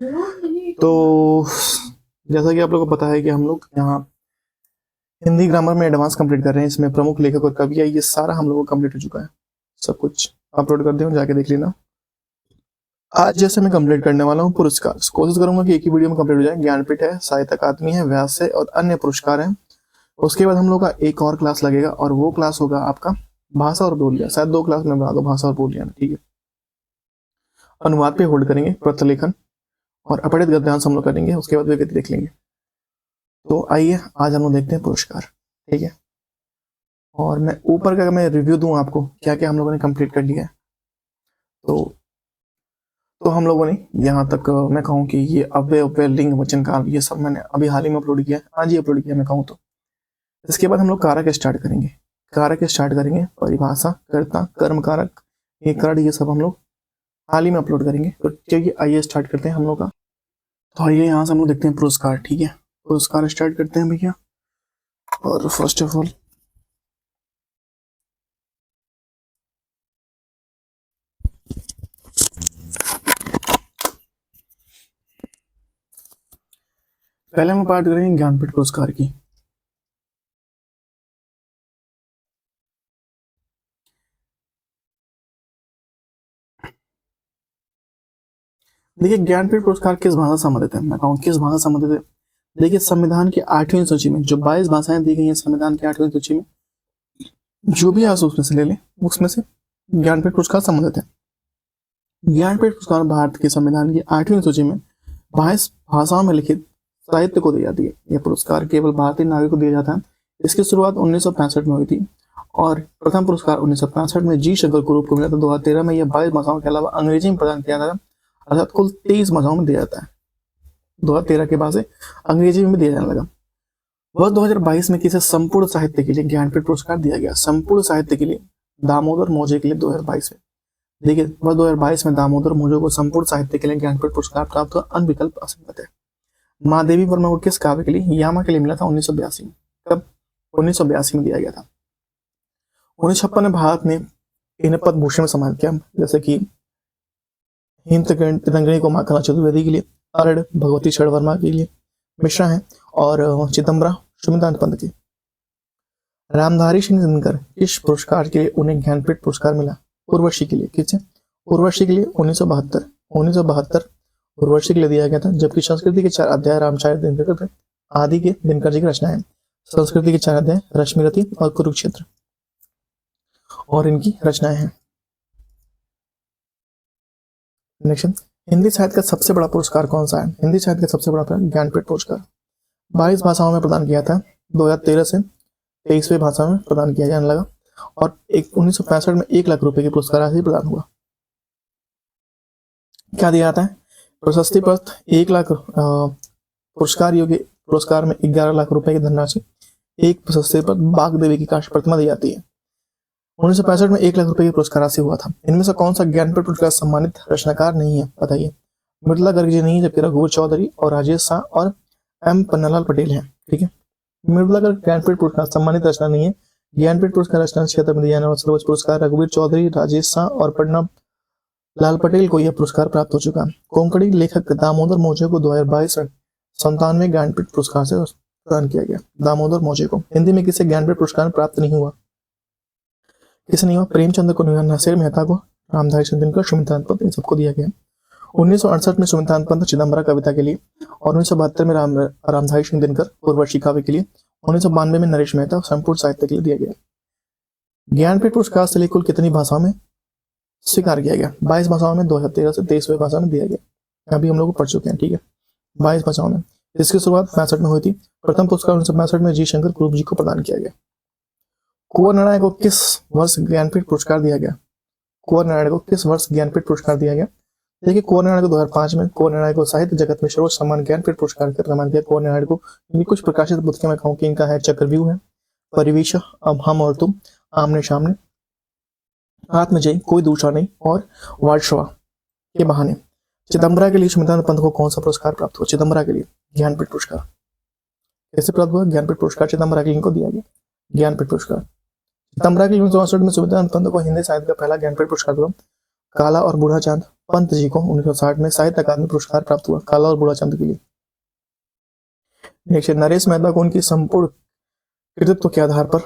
तो जैसा कि आप लोगों को पता है कि हम लोग यहाँ हिंदी ग्रामर में एडवांस कंप्लीट कर रहे हैं। इसमें प्रमुख लेखक और कवि है, ये सारा हम लोगों को कंप्लीट हो चुका है। सब कुछ अपलोड कर दिया, जाके देख लेना। आज जैसे मैं कंप्लीट करने वाला हूँ पुरस्कार, कोशिश करूंगा कि एक ही वीडियो में कंप्लीट हो जाए। ज्ञानपीठ है, साहित्य अकादमी है, व्यास है और अन्य पुरस्कार हैं। उसके बाद हम लोग का एक और क्लास लगेगा और वो क्लास होगा आपका भाषा और बोलियां। शायद 2 क्लास में बना दो, भाषा और बोलियां, ठीक है। अनुवाद पे होल्ड करेंगे, प्रत्यलेखन और अपठित गद्यांश हम लोग करेंगे। उसके बाद विकृति देख लेंगे। तो आइए आज हम लोग देखते हैं पुरस्कार, ठीक है। और मैं ऊपर का मैं रिव्यू दूं आपको क्या क्या हम लोगों ने कंप्लीट कर लिया है। तो हम लोगों ने यहाँ तक मैं कहूँ कि ये अव्यय उपय लिंग वचन काल ये सब मैंने अभी हाल ही में अपलोड किया है, आज ही अपलोड किया मैं कहूँ तो। इसके बाद हम लोग कारक स्टार्ट करेंगे। परिभाषा, कर्ता, कर्म कारक, ये कर्ण, ये सब हम लोग हाल ही में अपलोड करेंगे। तो चलिए आइए स्टार्ट करते हैं हम लोग का। तो आइए यहाँ से हम लोग देखते हैं पुरस्कार, ठीक है। पुरस्कार स्टार्ट करते हैं भैया। और फर्स्ट ऑफ ऑल पहले हम बात करेंगे ज्ञानपीठ पुरस्कार की। देखिए ज्ञानपीठ पुरस्कार किस भाषा से संबंधित है, मैं कहूँ किस भाषा से संबंधित है। देखिए संविधान की 8वीं सूची में जो 22 भाषाएं दी गई हैं, संविधान की 8वीं सूची में जो भी आप उसमें से ले लें, उसमें से ज्ञानपीठ पुरस्कार संबंधित है। ज्ञानपीठ पुरस्कार भारत के संविधान की 8वीं सूची में 22 भाषाओं में लिखित साहित्य को दी जाती है। यह पुरस्कार केवल भारतीय नागरिक को दिया जाता है। इसकी शुरुआत 1965 में हुई थी और प्रथम पुरस्कार 1965 में जी शंकर ग्रुप को मिला था। 2013 में यह 22 भाषाओं के अलावा अंग्रेजी में प्रदान किया था, अर्थात कुल 23 भाषाओं में दिया जाता है। 2013 के बाद से अंग्रेजी में भी दिया जाने लगा। वर्ष 2022 में किसे संपूर्ण साहित्य के लिए ज्ञानपीठ पुरस्कार दिया गया। संपूर्ण साहित्य के लिए दामोदर मोजे के लिए 2022 में, देखिए वर्ष 2022 में दामोदर मोजे को संपूर्ण साहित्य के लिए ज्ञानपीठ पुरस्कार प्राप्त हुआ, अनविकल्प असंगत है। महादेवी वर्मा को किस काव्य के लिए, यामा के लिए मिला था 1982 में। कब? 1982 में दिया गया था। 1956 में भारत ने इन्हें पद्म भूषण में सम्मानित किया, जैसे कि हिमतरंगिणी को माखना चतुर्वेदी के लिए, अरड़ भगवती शरण वर्मा के लिए मिश्रा है और चिदम्बरा सुमितान पंत की। रामधारी सिंह दिनकर किस पुरस्कार के लिए उन्हें ज्ञानपीठ पुरस्कार मिला? उर्वशी के लिए। किसे? उर्वशी के लिए 1972 उर्वशी के लिए दिया गया था। जबकि संस्कृति के 4 अध्याय रामचारित्र दिनकर आदि के दिनकर जी की रचना है। संस्कृति के 4 अध्याय रश्मिरथी और कुरुक्षेत्र और इनकी रचनाएं हैं। नेक्स्ट, हिंदी साहित्य का सबसे बड़ा पुरस्कार कौन सा है? हिंदी साहित्य का सबसे बड़ा ज्ञानपीठ पुरस्कार 22 भाषाओं में प्रदान किया था। 2013 से 23वें भाषा में प्रदान किया जाने लगा और 1965 में 1 लाख रुपए की पुरस्कार राशि प्रदान हुआ। क्या दिया जाता है? प्रशस्ति पत्र 1 लाख, पुरस्कार योग्य पुरस्कार में 11 लाख रुपए की धनराशि, एक प्रशस्ति पत्र, बाग देवी की कांस्य प्रतिमा दी जाती है। 1965 में 1 लाख रुपए की पुरस्कार राशि हुआ था। इनमें से कौन सा ज्ञानपीठ पुरस्कार सम्मानित रचनाकार नहीं है, बताइए? मृदुला गर्ग जी नहीं, जबकि रघुवीर चौधरी और राजेश शाह और एम पन्नालाल पटेल हैं, ठीक है। मृदुला गर्ग ज्ञानपीठ पुरस्कार सम्मानित रचना नहीं है। ज्ञानपीठ पुरस्कार रचना क्षेत्र में दिया जाने वाला सर्वोच्च पुरस्कार रघुवीर चौधरी, राजेश शाह और पन्ना लाल पटेल को यह पुरस्कार प्राप्त हो चुका। कोंकणी लेखक दामोदर मोजे को 2022 97वें ज्ञानपीठ पुरस्कार से प्रदान किया गया। दामोदर मोजे को। हिंदी में किसे ज्ञानपीठ पुरस्कार प्राप्त नहीं हुआ? किसे नहीं हुआ? प्रेमचंद को नहीं हुआ, नसीर मेहता को, रामधारी सिंह दिनकर, सुमितान पंत, इन सबको दिया गया। 1968 में सुमितान पंत चिदम्बरा कविता के लिए और 1972 में रामधारी सिंह दिनकर उर्वशी काव्य के लिए, 1992 में नरेश मेहता संपूर्ण साहित्य के लिए दिया गया। ज्ञानपीठ पुरस्कार से कुल कितनी भाषाओं में स्वीकार किया गया? 22 भाषाओं में 2013 से 23वें भाषा में दिया गया। अभी हम लोग पढ़ चुके हैं, ठीक है, 22 भाषाओं में। इसकी शुरुआत 65 में हुई थी। प्रथम पुरस्कार 1965 में जी शंकर ग्रुप जी को प्रदान किया गया। कुंवर नारायण को किस वर्ष ज्ञानपीठ पुरस्कार दिया गया? कुंवर नारायण को किस वर्ष ज्ञानपीठ पुरस्कार दिया गया? देखिए कुंवर नारायण को 2005 में, कुंवर नारायण को साहित्य जगत में सर्वोच्च सम्मान ज्ञानपीठ पुरस्कार का सम्मान किया। कुंवर नारायण को कुछ प्रकाशित पुस्तकें मैं कहूँ कि इनका है चक्रव्यूह है, परिवेश, अब हम और तुम, आमने सामने, आत्मजय, कोई दूसरा नहीं और वार्षवा के बहाने। चिदम्बरा के लिए सुमितान पंत को कौन सा पुरस्कार प्राप्त हुआ? चिदम्बरा के लिए ज्ञानपीठ पुरस्कार कैसे प्राप्त हुआ? ज्ञानपीठ पुरस्कार चिदम्बरा के लिए इनको दिया गया ज्ञानपीठ पुरस्कार। चिदम्बरा के लिए 1964 में सुमितान पंत को हिंदी साहित्य का पहला ज्ञानपीठ पुरस्कार हुआ। काला और बूढ़ा चांद पंत जी को 1960 में साहित्य अकादमी पुरस्कार प्राप्त हुआ, काला और बूढ़ा चांद के लिए। नेक्स्ट, नरेश मेहता को उनकी संपूर्ण कृतित्व के आधार पर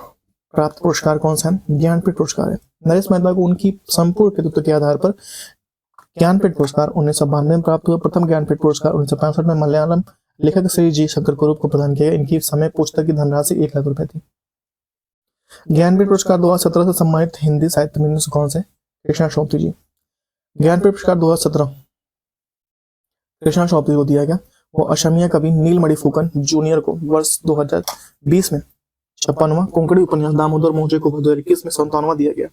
प्राप्त पुरस्कार कौन सा है? ज्ञानपीठ पुरस्कार है। नरेश मेहता को उनकी संपूर्ण कृतित्व के आधार पर ज्ञानपीठ पुरस्कार 1992 में प्राप्त हुआ। प्रथम ज्ञानपीठ पुरस्कार 1965 में मलयालम लेखक श्री जी शंकर कुरुप को प्रदान किया गया। इनकी समय पुस्तक की धनराशि 1 लाख रुपए थी। ज्ञानपीठ पुरस्कार 2017 से सम्मानित हिंदी साहित्य में से कौन से? कृष्णा शॉप्ती जी। ज्ञानपीठ पुरस्कार 2017 कृष्णा शॉप्ती को दिया गया। वो असमिया कवि नीलमणि फुकन जूनियर को वर्ष 2020 में 56वां, कोंकणी उपन्यास दामोदर मोहजे को 2021 में 57वां दिया गया।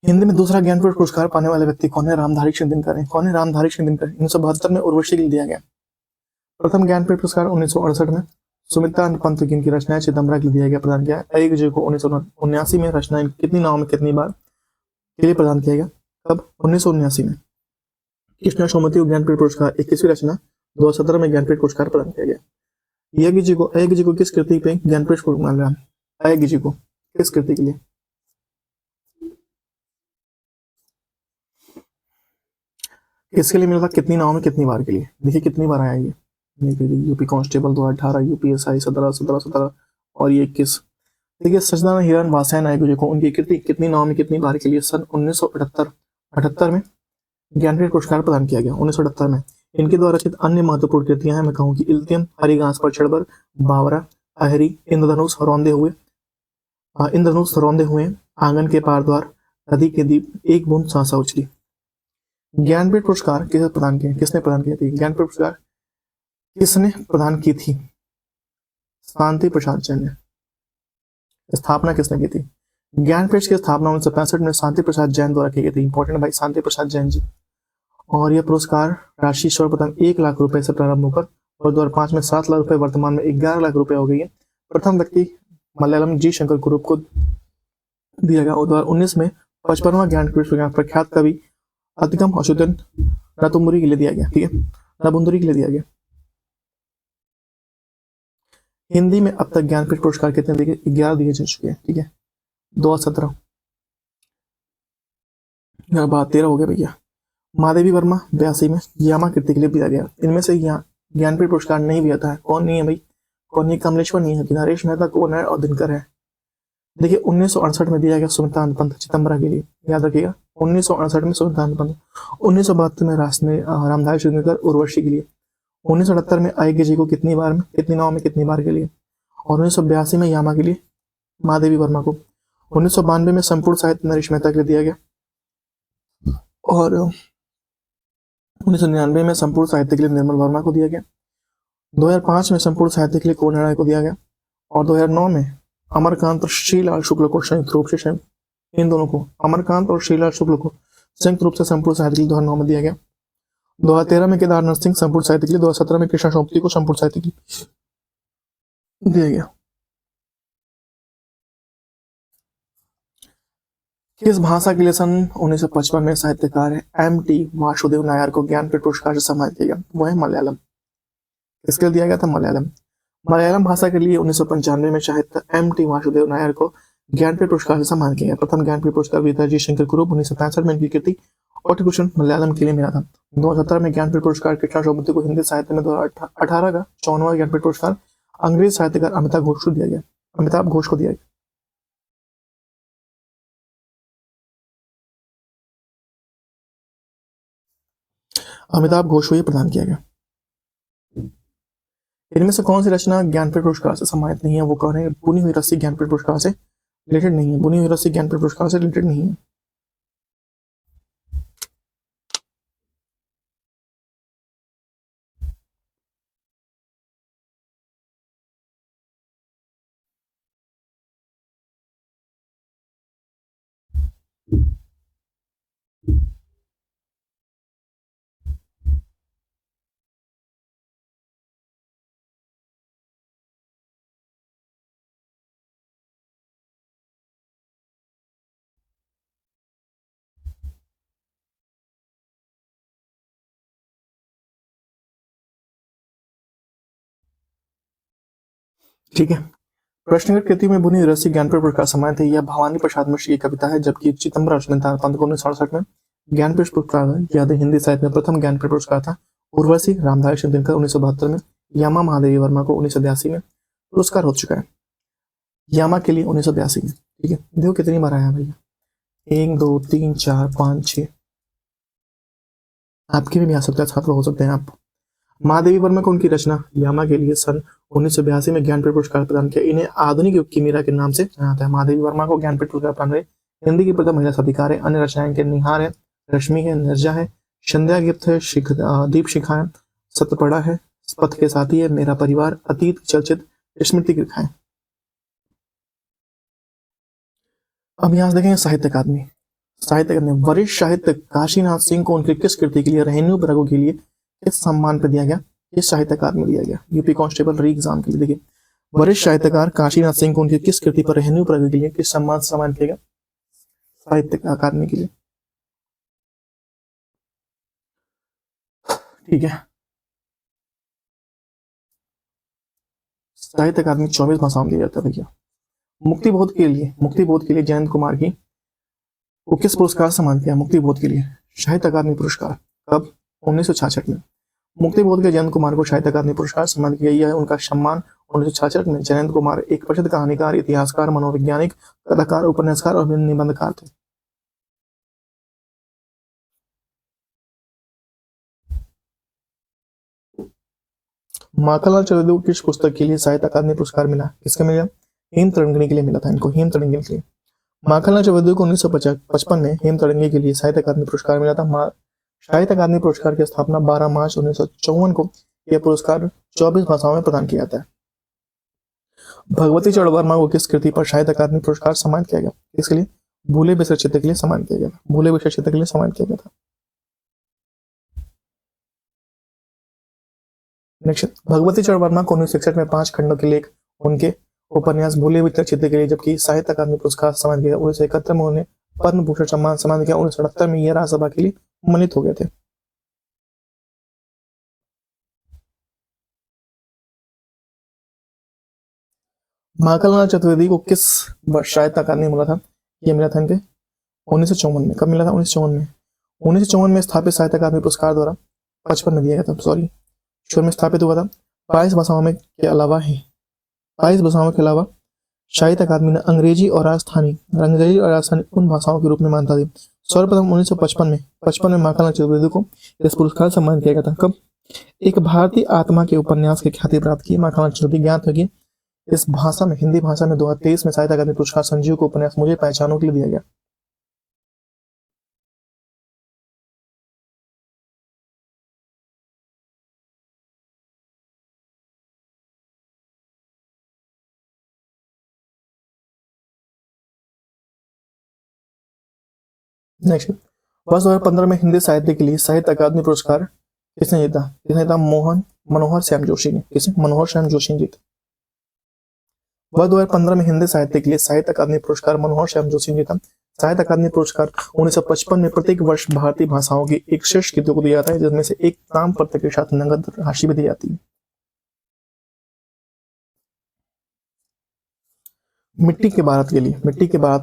हिंदी में दूसरा ज्ञानपीठ पुरस्कार पाने वाले व्यक्ति कौन है? रामधारी कृष्ण दिनकर है। कौन है? रामधारी कृष्ण दिनकर। 1972 में उर्वशी के लिए दिया गया। प्रथम ज्ञानपीठ पुरस्कार 1968 में सुमित्रा पंत की इनकी रचनाएं चिदम्बरा के लिए दिया गया, प्रदान किया। अय्यर जी को 1979 में रचनाएं कितनी नाव में कितनी बार के लिए प्रदान किया गया? कब? 1979 में। कृष्णा सोमवती को ज्ञानपीठ पुरस्कार 21वीं रचना 2017 में ज्ञानपीठ पुरस्कार प्रदान किया गया। अय्यर जी को किस कृति पे ज्ञानपीठ पुरस्कार मिला? अय्यर जी को किस कृति के लिए? किसके लिए मिला था? कितनी नाव में कितनी बार के लिए। देखिए कितनी बार आया ये। यूपी कांस्टेबल 2018, यूपीएसआई 17 और ये 21। देखिए सचदानंद हिरन वासायन अय्यर जी को उनकी कृति कितनी नाव में कितनी बार के लिए सन 1978 में ज्ञानपीठ पुरस्कार प्रदान किया गया। 1978 में। इनके द्वारा रचित अन्य महत्वपूर्ण कृतियां हैं, मैं कहूँ कि इल्तियम, हरी घास पर चढ़कर, बावरा, अहरी, इंद्रधनुष रौंदे हुए, आंगन के पार द्वार, नदी के दीप, एक बूंद सांसा उछली। ज्ञानपीठ पुरस्कार किसने प्रदान किए थे? ज्ञानपीठ पुरस्कार किसने प्रदान की थी? शांति प्रसाद जैन ने। स्थापना किसने की थी? ज्ञानपीठ की स्थापना 1965 में शांति प्रसाद जैन द्वारा की गई थी। इंपॉर्टेंट भाई, शांति प्रसाद जैन जी। और यह पुरस्कार राशि सर्वप्रथम 1 लाख रुपए से प्रारंभ होकर और 2005 में 7 लाख रुपए, वर्तमान में 11 लाख रुपए हो गई है। प्रथम व्यक्ति मलयालम जी शंकर कुरुप को दिया गया और 2019 में 55वां ज्ञानपीठ पुरस्कार प्रख्यात कवि अतिकम अशुतन रतुम्बुरी के लिए दिया गया। ठीक है, रबुंदरी के लिए दिया गया। हिंदी में अब तक ज्ञानपीठ पुरस्कार कितने दिए? 11 दिए जा चुके हैं। ठीक है, 2017 बात 13 हो गया भैया। महादेवी वर्मा 82 में यामा कृति के लिए दिया गया। इनमें से यहाँ ज्ञानपीठ पुरस्कार नहीं दिया था। कौन नहीं है भाई? कौन नहीं? कमलेश्वर नहीं है, नरेश मेहता, कुंवर और दिनकर है। देखिए 1968 में दिया गया सुमित्रा पंत चिदम्बरा के लिए, याद रखिएगा। 1968 में सुमित्रा पंत। 1972 में रामधारी दिनकर उर्वशी के लिए। 1978 में अय्यर जी को कितनी बार में कितनी नाव में कितनी बार के लिए। और 1982 में यामा के लिए महादेवी वर्मा को। 1992 में संपूर्ण साहित्य नरेश मेहता के लिए दिया गया। और 1999 में संपूर्ण साहित्य के लिए निर्मल वर्मा को दिया गया। 2005 में संपूर्ण साहित्य के लिए कोल राय को दिया गया। और 2009 में अमरकांत और श्रीलाल शुक्ल को संयुक्त रूप से इन दोनों को, अमरकांत और श्रीलाल शुक्ल को संयुक्त रूप से संपूर्ण साहित्य के लिए 2009 में दिया गया। 2013 में केदारनाथ सिंह संपूर्ण साहित्य के लिए, 2017 में कृष्णा शॉप्ती को संपूर्ण साहित्य के लिए दिया गया। किस भाषा के लिए सन 1955 में साहित्यकार एम.टी. वासुदेव नायर को ज्ञानपीठ पुरस्कार से सम्मानित किया गया? वो है मलयालम। किसके लिए दिया गया था? मलयालम। मलयालम भाषा के लिए 1995 में साहित्य एम.टी. वासुदेव नायर को ज्ञानपीठ पुरस्कार से सम्मानित किया गया। प्रथम ज्ञानपीठ पुरस्कार विजेता जी शंकर कुरुप 1965 में इनकी कृति ऑटिकुशन मलयालम के लिए मिला था। 2017 में ज्ञानपीठ पुरस्कार कृष्णा शोभती को हिंदी साहित्य में 2018 का 54वां ज्ञानपीठ पुरस्कार अंग्रेज साहित्यकार अमिताभ घोष को दिया गया। अमिताभ घोष को यह प्रदान किया गया। इनमें से कौन सी रचना ज्ञानपीठ पुरस्कार से सम्मानित नहीं है? वो कौन है? बुनी हुई रस्सी ज्ञानपीठ पुरस्कार से रिलेटेड नहीं है। बुनी हुई रस्सी ज्ञानपीठ पुरस्कार से रिलेटेड नहीं है। ठीक है, प्रश्नगत कृति में बुनी रसी ज्ञानपीठ पुरस्कार सम्मानित है। यह भवानी प्रसाद मिश्र की कविता है, जबकि चिदम्बर अश्विन पंत को 1967 में ज्ञानपीठ पुरस्कार याद हिंदी साहित्य में प्रथम ज्ञानपीठ पुरस्कार था। उर्वशी रामधारी सिंह दिनकर 1972 में, यामा महादेवी वर्मा को 1982 में पुरस्कार हो चुका है। यामा के लिए 1982 में। ठीक है, देखो कितनी बार आया भैया, 1 2 3 4 5 6, आपके भी आ सकता है, छात्र हो सकते हैं आप। महादेवी वर्मा को उनकी रचना यामा के लिए सन 1982 में ज्ञानपीठ पुरस्कार प्रदान किया। इन्हें आधुनिक युग की मीरा के नाम से जाना जाता है। महादेवी वर्मा को ज्ञानपीठ पुरस्कार प्रदान हुए। हिंदी की प्रथम महिला साहित्यकार है। अन्य रचनाएं के निहार है, रश्मि है, निर्जा है, संध्या गिफ्ट है, दीप शिखा है, सतपड़ा है, पथ के साथी है, मेरा परिवार, अतीत, चलचित्र, स्मृति की रेखा है। अब यहाँ देखेंगे साहित्य अकादमी। साहित्य अकादमी वरिष्ठ साहित्य काशीनाथ सिंह को उनकी किस कृति के लिए, रेहन्यू प्रगु के लिए किस सम्मान पर दिया गया? किस साहित्य अकादमी दिया गया? यूपी कांस्टेबल री एग्जाम के लिए। देखिए, वरिष्ठ साहित्यकार काशीनाथ सिंह को उनकी किस कृति पर रेहन्यू प्रगु के लिए किस सम्मान किया गया? साहित्य अकादमी के लिए। ठीक है, साहित्य अकादमी 24 भाषाओं में दिया जाता है भैया। मुक्तिबोध के लिए जयंत कुमार की को किस पुरस्कार सम्मान किया? मुक्तिबोध के लिए साहित्य अकादमी पुरस्कार। कब? 1966 में। मुक्तिबोध के जयंत कुमार को साहित्य अकादमी पुरस्कार सम्मान किया। यह उनका सम्मान 1966 में। जयंत कुमार एक प्रसिद्ध कहानीकार, इतिहासकार, मनोवैज्ञानिक, कथाकार, उपन्यासकार और निबंधकार थे। माखनलाल चतुर्वेदी को किस पुस्तक के लिए साहित्य अकादमी पुरस्कार मिला? किसके मिला? हेम तरंगिणी के लिए मिला था इनको, हेम तरंगिणी के लिए। माखनलाल चतुर्वेदी को 1955 में हेम तरंगिणी के लिए साहित्य अकादमी पुरस्कार मिला था। साहित्य अकादमी पुरस्कार की स्थापना 12 मार्च 1954 को। यह पुरस्कार 24 भाषाओं में प्रदान किया जाता है। भगवती चरण वर्मा को किस कृति पर साहित्य अकादमी पुरस्कार सम्मानित किया गया? किसके लिए? भूले बिसरे चित्र के लिए सम्मानित किया गया था। भूले बिसरे चित्र के लिए सम्मानित किया गया था। नेक्स्ट, भगवती चरण वर्मा को 1961 में 5 खंडों के लेख उनके उपन्यास भूले बिसरे चित्र के लिए, जबकि साहित्य अकादमी पुरस्कार सम्मानित किया। 1971 में उन्हें पद्म भूषण सम्मान सम्मानित किया। 1978 में यह राज्यसभा के लिए मनोनीत हो गए थे। माखनलाल चतुर्वेदी को किस वर्ष साहित्य अकादमी मिला था? यह मिला था इनके 1954 में। कब मिला था? 1954 में। 1954 में स्थापित साहित्य अकादमी पुरस्कार द्वारा 55 में दिया गया था, सॉरी, शुरू में स्थापित हुआ था। 22 भाषाओं में के अलावा साहित्य अकादमी ने अंग्रेजी और राजस्थानी उन भाषाओं के रूप में मान्यता दी। सर्वप्रथम 1955 में माखनलाल चतुर्वेदी को इस पुरस्कार सम्मानित किया गया था। कब? एक भारतीय आत्मा के उपन्यास की ख्याति प्राप्त की माखनलाल चतुर्वेदी। ज्ञात है कि इस भाषा में, हिंदी भाषा में 2023 में साहित्य अकादमी पुरस्कार संजीव को उपन्यास मुझे पहचानों के लिए दिया गया। नेक्स्ट, वर्ष 2015 में हिंदी साहित्य के लिए साहित्य अकादमी पुरस्कार किसने जीता? मनोहर श्याम जोशी ने। किसे? मनोहर श्याम जोशी ने जीता। वर्ष 2015 में हिंदी साहित्य के लिए साहित्य अकादमी पुरस्कार मनोहर श्याम जोशी ने जीता। साहित्य अकादमी पुरस्कार 1955 में प्रत्येक वर्ष भारतीय भाषाओं की एक श्रेष्ठ कृतियों को दिया जाता है, जिसमें से एक नाम पत्र के साथ नगद राशि भी दी जाती है। मिट्टी के बारात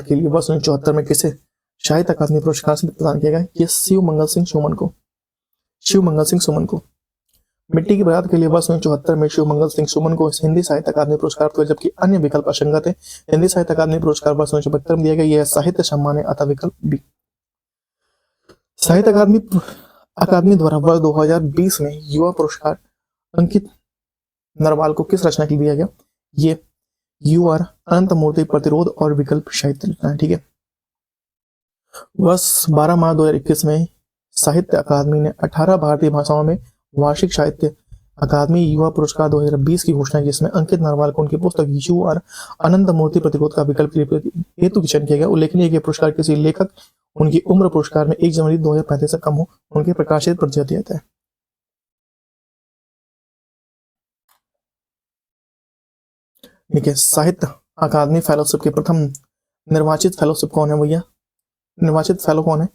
के लिए वर्ष 1974 में किसे साहित्य अकादमी पुरस्कार से प्रदान किया गया? ये शिव मंगल सिंह सुमन को। मिट्टी की बारात के लिए वर्ष 1974 में शिव मंगल सिंह सुमन को हिंदी साहित्य अकादमी पुरस्कार को, जबकि अन्य विकल्प असंगत है। हिंदी साहित्य अकादमी पुरस्कार वर्ष 1972 में दिया गया। यह साहित्य सम्मान है, अतः विकल्प बी। साहित्य अकादमी द्वारा वर्ष 2020 में युवा पुरस्कार अंकित नरवाल को किस रचना के लिए दिया गया? ये UR अनंत मूर्ति प्रतिरोध और विकल्प साहित्य रचना है। ठीक है, वर्ष 12 मार्च 2021 में साहित्य अकादमी ने 18 भारतीय भाषाओं में वार्षिक साहित्य अकादमी युवा पुरस्कार 2020 की घोषणा की, जिसमें अंकित नरवाल को उनकी पुस्तक UR अनंत मूर्ति प्रतिरोध का विकल्प हेतु चयन किया गया। उल्लेखनीय है कि पुरस्कार किसी लेखक उनकी उम्र पुरस्कार में 1 जनवरी 2035 से कम हो उनके प्रकाशित पर दिया जाता है। ठीक है, साहित्य अकादमी फेलोशिप के प्रथम निर्वाचित फेलोशिप कौन है भैया? निर्वाचित फेलो कौन है?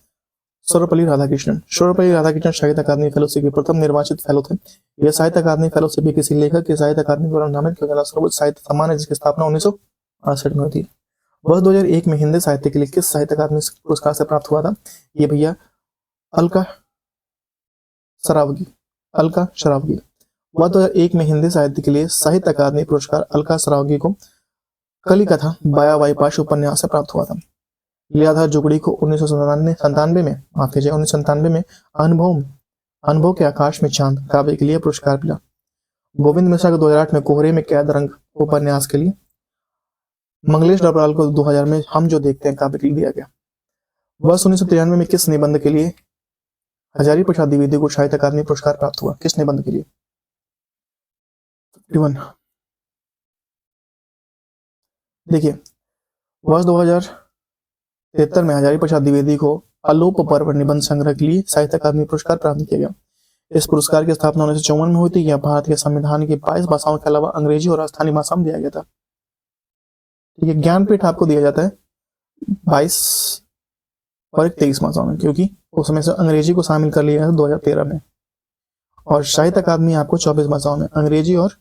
सर्वपल्ली राधाकृष्णन। सर्वपल्ली राधाकृष्णन साहित्य अकादमी फेलोशिप के प्रथम निर्वाचित फेलो थे। यह साहित्य अकादमी फेलोशिप भी किसी लेखक के साहित्य अकादमी द्वारा नामित किया गया सर्वोच्च साहित्य सम्मान है, जिसकी स्थापना 1968 में हुई थी। वर्ष 2001 में हिंदी साहित्य के लिए किस साहित्य अकादमी पुरस्कार से प्राप्त हुआ था? ये भैया अलका सरावगी। अलका सरावगी। वर्ष 2001 में हिंदी साहित्य के लिए साहित्य अकादमी पुरस्कार अलका सरावगी को कली कथा बाया वाईपाश उपन्यास से प्राप्त हुआ था। लीलाधर जुगड़ी को 1997 में माफ कीजिए 1997 में अनुभव के आकाश में चांद काव्य के लिए पुरस्कार मिला। गोविंद मिश्रा को 2008 में कोहरे में कैद रंग उपन्यास के लिए। मंगलेश डबराल को 2000 में हम जो देखते हैं काव्य के लिए दिया गया। वर्ष 1993 में किस निबंध के लिए हजारी प्रसाद द्विवेदी को साहित्य अकादमी पुरस्कार प्राप्त हुआ? किस निबंध के लिए? 51। देखिए वर्ष 2073 में हजारी प्रसाद द्विवेदी को अलोप पर्व निबंध संग्रह के लिए साहित्य अकादमी पुरस्कार प्राप्त किया गया। इस पुरस्कार की स्थापना 1954 में हुई थी। यह भारत के संविधान की 22 भाषाओं के अलावा अंग्रेजी और स्थानीय भाषा में दिया गया था। ठीक है, ज्ञानपीठ आपको दिया जाता है 22 और 23 भाषाओं में, क्योंकि उस समय से अंग्रेजी को शामिल कर लिया है 2013 में। और साहित्य अकादमी आपको 24 भाषाओं में, अंग्रेजी और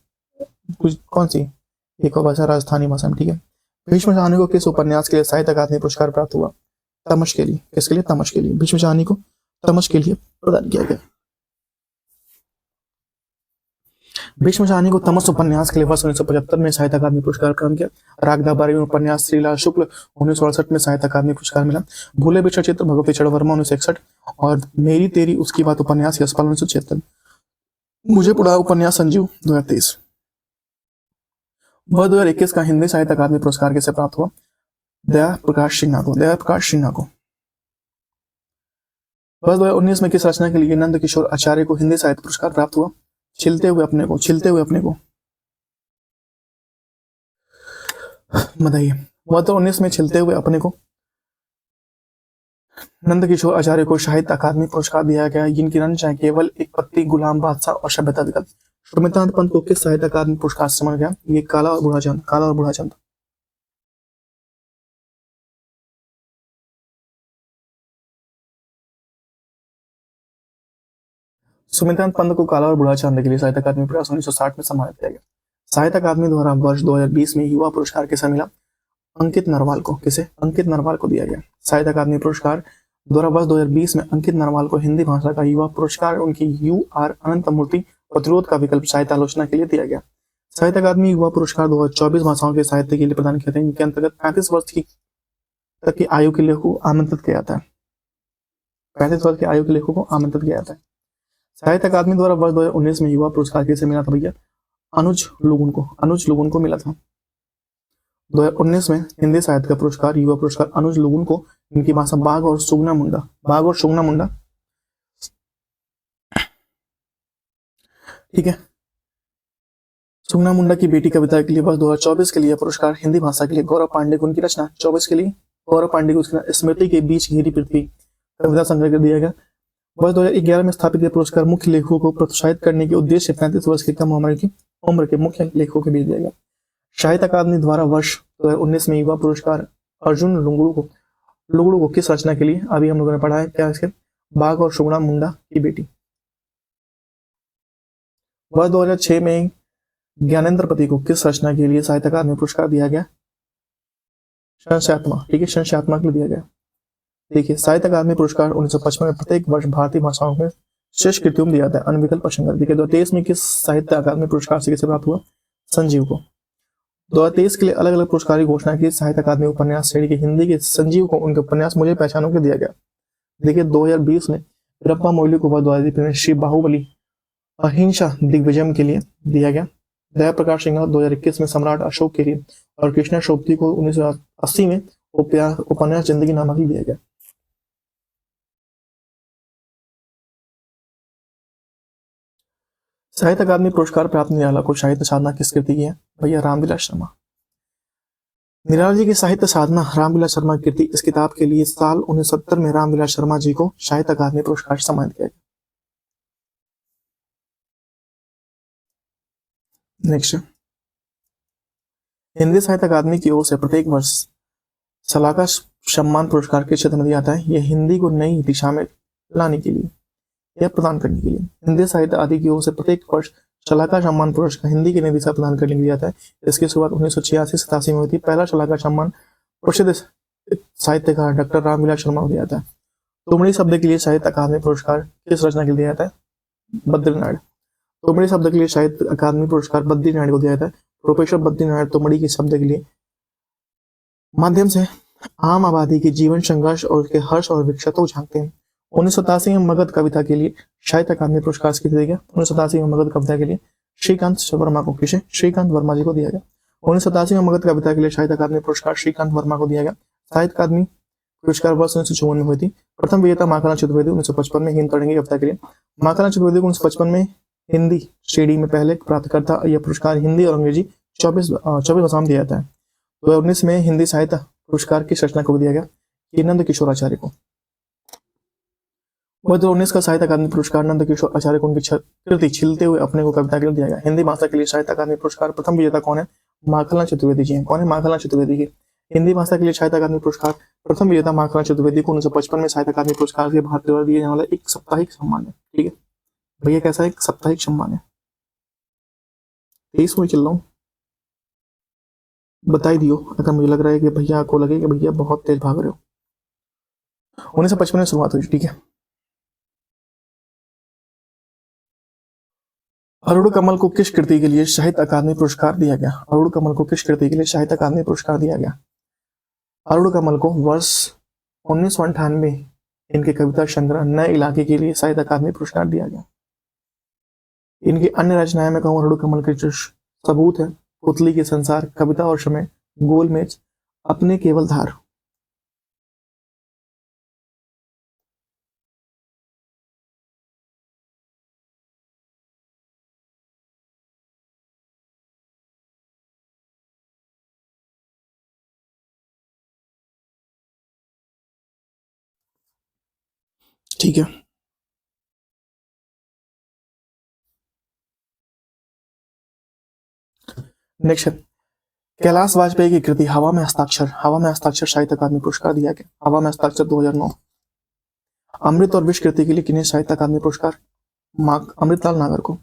कुछ कौन सी एक और भाषा राजस्थानी भाषा में। ठीक है, भीष्म साहनी को किस उपन्यास के लिए साहित्य अकादमी पुरस्कार प्राप्त हुआ? तमश के लिए। किसके लिए? तमश के लिए। भीष्म साहनी को तमश के लिए प्रदान किया गया। भीष्म साहनी को तमस उपन्यास के लिए वर्ष 1975 में साहित्य अकादमी पुरस्कार प्रदान किया। रागदा बारी उपन्यास श्रीलाल शुक्ल 1968 में साहित्य अकादमी पुरस्कार मिला। भूले बिछड़ चित्र भगवती चढ़ वर्मा 1961 और मेरी तेरी उसकी बात उपन्यास यशपाल 1976। मुझे पढ़ा उपन्यास संजीव 2023। वर्ष 2021 का हिंदी साहित्य अकादमी पुरस्कार किसे प्राप्त हुआ? दया प्रकाश सिन्हा को। दया प्रकाश सिन्हा को। वर्ष 2019 में किस रचना के लिए नंद किशोर आचार्य को हिंदी साहित्य पुरस्कार प्राप्त हुआ? छिलते हुए अपने को। छिलते हुए अपने को बताइए। वर्ष 2019 में छिलते हुए अपने को नंद किशोर आचार्य को साहित्य अकादमी पुरस्कार दिया गया। जिनकी रचना केवल एक पत्ती, गुलाम बादशाह और सभ्यता विकल्प। सुमित्रानंद पंत को किस साहित्य अकादमी पुरस्कार से सम्मानित गया? ये काला और बूढ़ा चंद। काला और बूढ़ा चंद। सुमित्रानंद पंत को काला और बूढ़ा चंद के लिए साहित्य अकादमी पुरस्कार 1960 में सम्मानित किया गया। साहित्य अकादमी द्वारा वर्ष 2020 में युवा पुरस्कार किसे मिला? अंकित नरवाल को। किसे? अंकित नरवाल को दिया गया। साहित्य अकादमी पुरस्कार द्वारा वर्ष 2020 में अंकित नरवाल को हिंदी भाषा का युवा पुरस्कार उनकी UR अनंत मूर्ति प्रतिरोध का विकल्प साहित्य आलोचना के लिए दिया गया। साहित्य अकादमी युवा पुरस्कार 2024 भाषाओं के साहित्य के लिए प्रदान किए थे। इनके अंतर्गत 35 वर्ष तक की आयु के लेखकों को आमंत्रित किया जाता है। 35 वर्ष की आयु के लेखकों को आमंत्रित किया जाता है। साहित्य अकादमी द्वारा वर्ष 2019 में युवा पुरस्कार किसे मिला था भैया? अनुज लुगुन को। अनुज लुगुन को मिला था। 2019 में हिंदी साहित्य का पुरस्कार युवा पुरस्कार अनुज लुगुन को, इनकी भाषा बाघ और सुगना मुंडा। बाघ और सुगना मुंडा। ठीक है, सुगना मुंडा की बेटी कविता के लिए वर्ष 2024 के लिए पुरस्कार हिंदी भाषा के लिए गौरव पांडे को उनकी रचना 24 के लिए गौरव पांडे को उसकी स्मृति के बीच घिरी पृथ्वी कविता संग्रह कर दिया गया। वर्ष 2011 में स्थापित यह पुरस्कार मुख्य लेखकों को प्रोत्साहित करने के उद्देश्य 35 वर्ष की कम उम्र के मुख्य लेखकों के बीच दिया गया। साहित्य अकादमी द्वारा वर्ष 2019 में युवा पुरस्कार अर्जुन लुगड़ू को किस रचना के लिए? अभी हम लोगों ने पढ़ा है क्या इसके? बाघ और सुगना मुंडा की बेटी। वर्ष 2006 में ज्ञानेंद्रपति को किस रचना के लिए साहित्य अकादमी पुरस्कार दिया गया? संशयात्मा। ठीक है, संशयात्मा के लिए दिया गया। देखिए, साहित्य अकादमी पुरस्कार 1955 में प्रत्येक वर्ष भारतीय भाषाओं में श्रेष्ठ कृतियों में दिया जाता है। अनविकल्प प्रसंग। देखिए 2023 में किस साहित्य अकादमी पुरस्कार से किसे प्राप्त हुआ? संजीव को। 2023 के लिए अलग अलग पुरस्कार की घोषणा की। साहित्य अकादमी उपन्यास श्रेणी के हिंदी के संजीव को उनके उपन्यास मुझे पहचानों के दिया गया। देखिए 2020 में रप्पा मोइली को वर्ष 2023 में श्री बाहुबली अहिंसा दिग्विजय के लिए दिया गया। दया प्रकाश सिंह 2021 में सम्राट अशोक के लिए और कृष्णा शोभती को 1980 में उपन्यास जिंदगी नामा ही दिया गया। साहित्य अकादमी पुरस्कार प्राप्त निराला को साहित्य साधना किस कृति की है? भैया रामविलास शर्मा। निराला जी की साहित्य साधना रामविलास शर्मा की कृति। इस किताब के लिए साल 1970 में रामविलास शर्मा जी को साहित्य अकादमी पुरस्कार से सम्मानित किया गया। नेक्स्ट, हिंदी साहित्य अकादमी की ओर से प्रत्येक वर्ष सलाहकार सम्मान पुरस्कार किस क्षेत्र में दिया जाता है? यह हिंदी को नई दिशा में लाने के लिए या प्रदान करने के लिए हिंदी साहित्य आदि की ओर से प्रत्येक वर्ष शलाका सम्मान पुरस्कार हिंदी की नई दिशा प्रदान करने के लिए दिया जाता है। इसकी शुरुआत 1986-87 में हुई थी। पहला शलाका सम्मान प्रसिद्ध साहित्यकार डॉक्टर रामविलास शर्मा को दिया जाता है। तुमड़ी शब्द के लिए साहित्य अकादमी पुरस्कार किस रचना के लिए दिया जाता है? बद्रीनाथ। तुमड़ी शब्द के लिए साहित्य अकादमी पुरस्कार बद्रीनाथ को दिया जाता है। प्रोफेसर बद्रीनाथ तुमड़ी के शब्द के लिए माध्यम से आम आबादी के जीवन संघर्ष और उसके हर्ष और विकसितों को झांकते हैं। 1987 में मगध कविता के लिए साहित्य अकादमी पुरस्कार किसे दिया गया? 1987 में मगध कविता के लिए श्रीकांत वर्मा को, किसे? श्रीकांत वर्मा जी को दिया गया। 1987 में मगध कविता के लिए साहित्य अकादमी पुरस्कार श्रीकांत वर्मा को दिया गया। साहित्य अकादमी पुरस्कार वर्ष 1954 में हुई थी। प्रथम विजेता माखनलाल चतुर्वेदी 1955 में हिंद तड़ंगी कविता के लिए। माखनलाल चतुर्वेदी को 1955 में हिंदी श्रेणी में पहले प्राप्तकर्ता। यह पुरस्कार हिंदी और अंग्रेजी 24 भाषाओं में दिया जाता है। 2019 में हिंदी साहित्य पुरस्कार की रचना को दिया गया कि नंद किशोर आचार्य को। 2019 का साहित्य अकादमी पुरस्कार नंद किशोर आचार्य को उनकी कृति छिलते हुए अपने को कविता के लिए दिया गया। हिंदी भाषा के लिए साहित्य अकादमी पुरस्कार प्रथम विजेता कौन है? माखनलाल चतुर्वेदी जी हैं। कौन है? माखनलाल चतुर्वेदी की। हिंदी भाषा के लिए साहित्य अकादमी पुरस्कार प्रथम विजेता माखनलाल चतुर्वेदी को 1955 में साहित्य अकादमी पुरस्कार से भारत द्वारा दिए जाने वाला एक साप्ताहिक सम्मान है। ठीक है भैया, कैसा एक साप्ताहिक सम्मान है? 23 में चल रहा हूँ, बता ही दियो अगर मुझे लग रहा है कि भैया आपको लगे कि भैया बहुत तेज भाग रहे हो। 1955 में शुरुआत हुई। ठीक है। अरुण कमल को किस कृति के लिए साहित्य अकादमी पुरस्कार दिया गया? अरुण कमल को किस कृति के लिए साहित्य अकादमी पुरस्कार दिया गया? अरुण कमल को वर्ष 1998 इनके कविता संग्रह नए इलाके के लिए साहित्य अकादमी पुरस्कार दिया गया। इनकी अन्य रचनाएं में कहूँ अरुण कमल के जो सबूत है पुतली के संसार, कविता और समय, गोलमेज, अपने केवल धार। ठीक है। नेक्स्ट है कैलाश वाजपेयी की कृति हवा में हस्ताक्षर। हवा में हस्ताक्षर साहित्य अकादमी पुरस्कार दिया गया। हवा में हस्ताक्षर 2009। अमृत और विश्व कृति के लिए किन्हें साहित्य अकादमी पुरस्कार? अमृतलाल नागर को।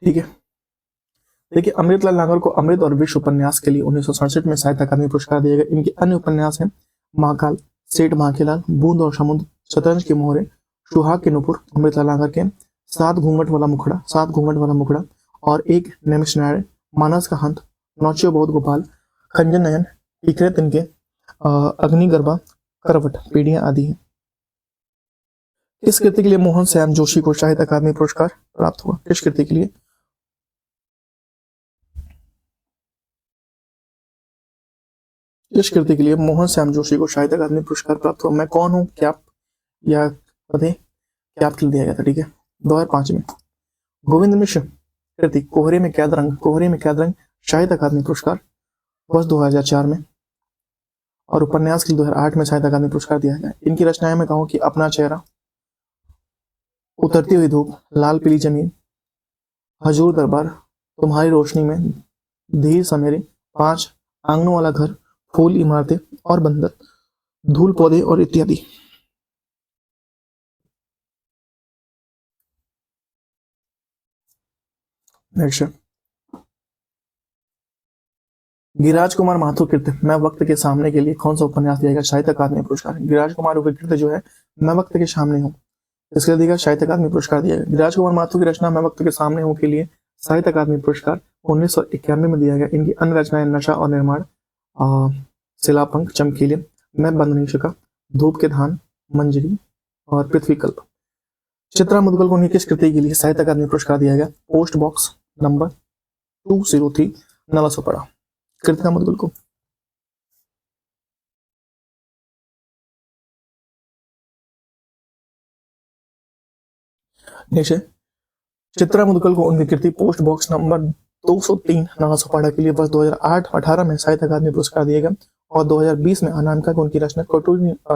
ठीक है। देखिए अमृतलाल नागर को अमृत और विश्व उपन्यास के लिए 1967 में साहित्य अकादमी पुरस्कार दिया गया। इनके अन्य उपन्यास हैं महाकाल, सेठ बांकीलाल, बूंद और समुद्र, शतरंज के मोहरे, सुहाग के नुपुर। अमृतलाल नागर के सात घूंघट वाला मुखड़ा और एक नैमिषारण्य, मानस का हंत, नौचियो बहुत गोपाल, खंजन नयन, इकरे तिनके, अग्निगर्भा, करवट, पीढ़ियां आदि हैं। इस कृति के लिए मोहन श्याम जोशी को साहित्य अकादमी पुरस्कार प्राप्त हुआ। किस कृति के लिए? इस कृति के लिए मोहन श्याम जोशी को साहित्य अकादमी पुरस्कार प्राप्त हुआ। मैं कौन हूँ क्या या पते क्या के लिए दिया गया था? ठीक है। 2005 में गोविंद मिश्र कृति कोहरे में कैद रंग साहित्य अकादमी पुरस्कार वर्ष 2004 में। और उपन्यास के लिए 2008 में साहित्य अकादमी पुरस्कार दिया गया। इनकी रचनाएं में कहूँ कि अपना चेहरा, उतरती हुई धूप, लाल पीली जमीन, हजूर दरबार, तुम्हारी रोशनी में, धीर समेरे, 5, आंगनों वाला घर, फूल इमारतें और बंदर, धूल पौधे और इत्यादि। नेक्स्ट गिरिराज कुमार महतो कृत मैं वक्त के सामने के लिए कौन सा उपन्यास दिया गया? साहित्य अकादमी पुरस्कार। गिरिराज कुमार की कृत जो है मैं वक्त के सामने हूँ, इसके लिए दिया साहित्य अकादमी पुरस्कार दिया गया। गिरिराज कुमार महतो की रचना मैं वक्त के सामने हूँ के लिए साहित्य अकादमी पुरस्कार 1991 में दिया गया। इनकी अन्य रचनाएं नशा और निर्माण, शिलापंख, चमकीले, मैं बंद नहीं सका, धूप के धान, मंजरी और पृथ्वी कल्प। चित्रा मुदगल को किस कृति के लिए साहित्य अकादमी पुरस्कार दिया गया? Post box number 203 Nalasopara. Kritika Mudgal को। नेक्स्ट है, चित्रा मुदगल को उनकी कृति पोस्ट बॉक्स नंबर 203 नालासोपारा के लिए वर्ष 2008-18 में साहित्य अकादमी पुरस्कार दिए गए और 2020 में अनामिका को उनकी रचना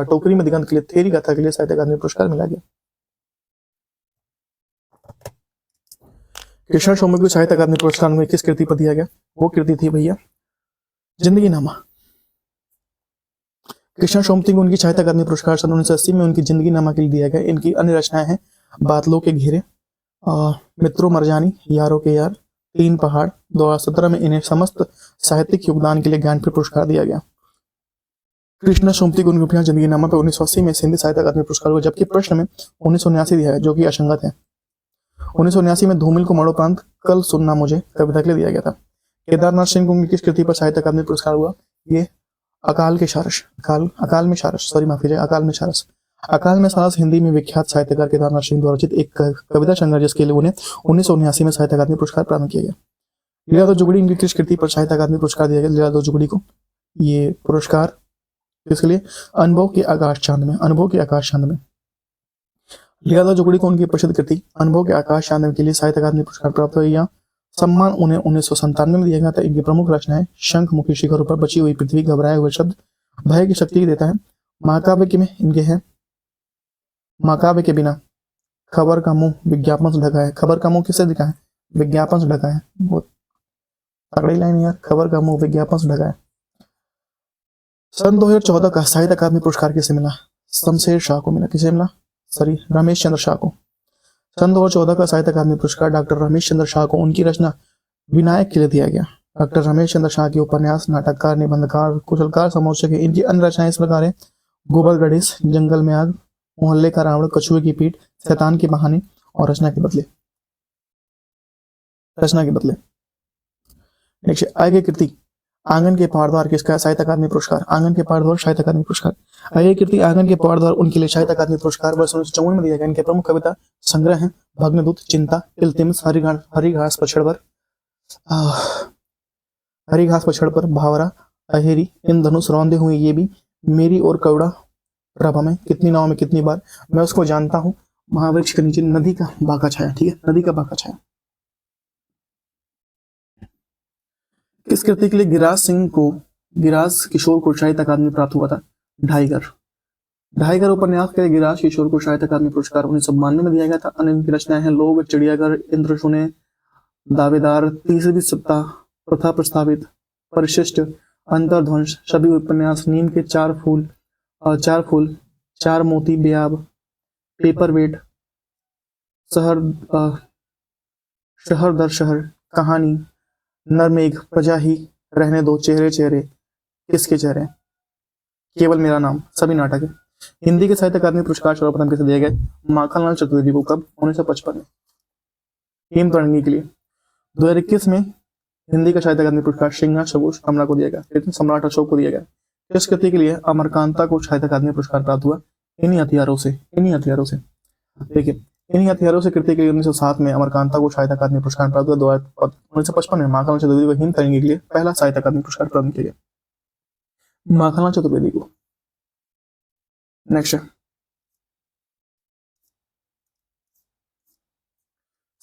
टोकरी में दिगंत के लिए थेरी कथा के लिए साहित्य अकादमी पुरस्कार मिला गया। कृष्ण सोमू को साहित्य अकादमी पुरस्कार में किस कृति पर दिया गया? वो कृति थी भैया जिंदगी नामा। कृष्ण सोमती को उनकी साहित्य अकादमी पुरस्कार सन 1980 में उनकी जिंदगी नामा के लिए दिया गया। इनकी अन्य रचनाएं हैं बादलों के घेरे, मित्रों मरजानी, यारों के यार, तीन पहाड़। 2017 में इन्हें समस्त साहित्यिक योगदान के लिए ज्ञानपीठ पुरस्कार दिया गया। कृष्णा सोमती को उनकी जिंदगी नामा पर 1980 में हिंदी साहित्य अकादमी पुरस्कार हुआ, जबकि प्रश्न में 1979 दिया है जो कि असंगत है। 1979 में धूमिल को मरणोपरांत कल सुनना मुझे कविता के लिए दिया गया था। केदारनाथ सिंह को किस कृति पर साहित्य अकादमी पुरस्कार हुआ? ये अकाल में सारस, अकाल में सारस हिंदी में विख्यात साहित्यकार केदारनाथ सिंह द्वारा रचित एक कविता संग्रह जिसके लिए उन्हें 1979 में साहित्य अकादमी पुरस्कार प्रदान किया गया। लीला दो जुगड़ी इनकी किस कृति पर साहित्य अकादमी पुरस्कार दिया गया? लीला दो जुगड़ी को ये पुरस्कार किसके लिए? अनुभव के आकाश चांद में। लीला दो जुगड़ी को उनकी प्रसिद्ध कृति अनुभव के आकाश चांद के लिए साहित्य अकादमी पुरस्कार प्राप्त हुआ। यह सम्मान उन्हें 1997 में दिया गया था। इनकी प्रमुख रचनाएं शंख मुखी शिखरों पर बची हुई पृथ्वी, घबराए हुए शब्द, भय की शक्ति देता है। महाकाव्य में इनके हैं महाकाव्य के बिना खबर का मुंह विज्ञापन से ढका है। खबर का मुंह किससे ढका है? विज्ञापन से ढका है। बहुत तगड़ी लाइन यार, खबर का मुंह विज्ञापन से ढका है। सन 2014 का साहित्य अकादमी पुरस्कार किसे मिला? शमशेर शाह को मिला। किसे मिला? रमेश चंद्र शाह को। सन 2014 का साहित्य अकादमी पुरस्कार डॉक्टर रमेश चंद्र शाह को उनकी रचना विनायक के लिए दिया गया। डॉक्टर रमेश चंद्र शाह के उपन्यास, नाटककार, निबंधकार, कुशलकार, समालोचक है। इनकी अन्य रचनाएं इस प्रकार है: गोबर गणेश, जंगल में आग, मोहल्ले का रावण, कछुए की पीठ, शैतान की बहाने और रचना के बदले। नेक्स्ट, आगे कृति आंगन के पहाड़द्वार किसका साहित्य अकादमी पुरस्कार? आंगन के पहाड़द्वार साहित्य अकादमी पुरस्कार। आगे कृति आंगन के पहाड़द्वार उनके लिए साहित्य अकादमी पुरस्कार वर्ष 1954 में दिया गया। इनके प्रमुख कविता संग्रह हैं भग्नदूत, चिंता, इल्तिमिस, हरी घास पछड़ पर, भावरा, अहेरी, इंद्रधनुष, रौंदे हुए ये भी, मेरी और कौड़ा, रब हमें, कितनी नाव में कितनी बार, मैं उसको जानता हूँ, महावृक्ष के नीचे, नदी का बाका छाया। ठीक है, नदी का बाका छाया। किस कृति के लिए गिराज किशोर को साहित्य अकादमी प्राप्त हुआ था? ढाईगर उपन्यास के लिए गिराज किशोर को साहित्य अकादमी पुरस्कार 1992 में दिया गया था। अन्य इनकी रचनाएं हैं लोग, चिड़ियाघर, इंद्र सुने, दावेदार, तीसरी सप्ताह, प्रथा प्रस्तावित, परिशिष्ट, अंतर्ध्वंस, सभी उपन्यास, नीम के चार फूल, चार मोती, बेयाब, पेपरवेट, शहर दर शहर, कहानी, नरमेघ, प्रजाही, रहने दो, चेहरे, किसके चेहरे, केवल मेरा नाम, सभी नाटक है। हिंदी के साहित्य अकादमी पुरस्कार सर्वप्रथम किसे दिए गए? माखनलाल चतुर्वेदी को। कब? 1955 में, हेमतरंगी के लिए। 2021 में हिंदी का साहित्य अकादमी पुरस्कार सिंघा सबूत कमला को दिया गया। सम्राट अशोक को दिया गया। किस कृति के लिए अमरकांता को साहित्य अकादमी पुरस्कार प्राप्त हुआ? इन्हीं हथियारों से। देखिए, इन्हीं हथियारों से कृति के लिए 1907 में अमरकांता को साहित्य अकादमी पुरस्कार प्राप्त हुआ। 1955 में माखनलाल चतुर्वेदी को हिमतरंगी के लिए पहला साहित्य अकादमी पुरस्कार प्रदान किया गया। माखनलाल चतुर्वेदी को। नेक्स्ट,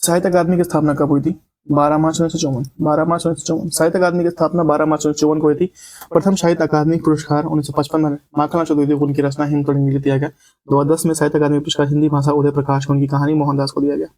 साहित्य अकादमी की स्थापना कब हुई थी? 12 मार्च 1954। साहित्य अकादमी की स्थापना 12 मार्च 1954 को हुई थी। प्रथम साहित्य अकादमी पुरस्कार 1955 में माखनलाल चतुर्वेदी को उनकी रचना हिमतरंगी के लिए दिया गया। 2010 में साहित्य अकादमी पुरस्कार हिंदी भाषा उदय प्रकाश को उनकी कहानी मोहनदास को दिया गया।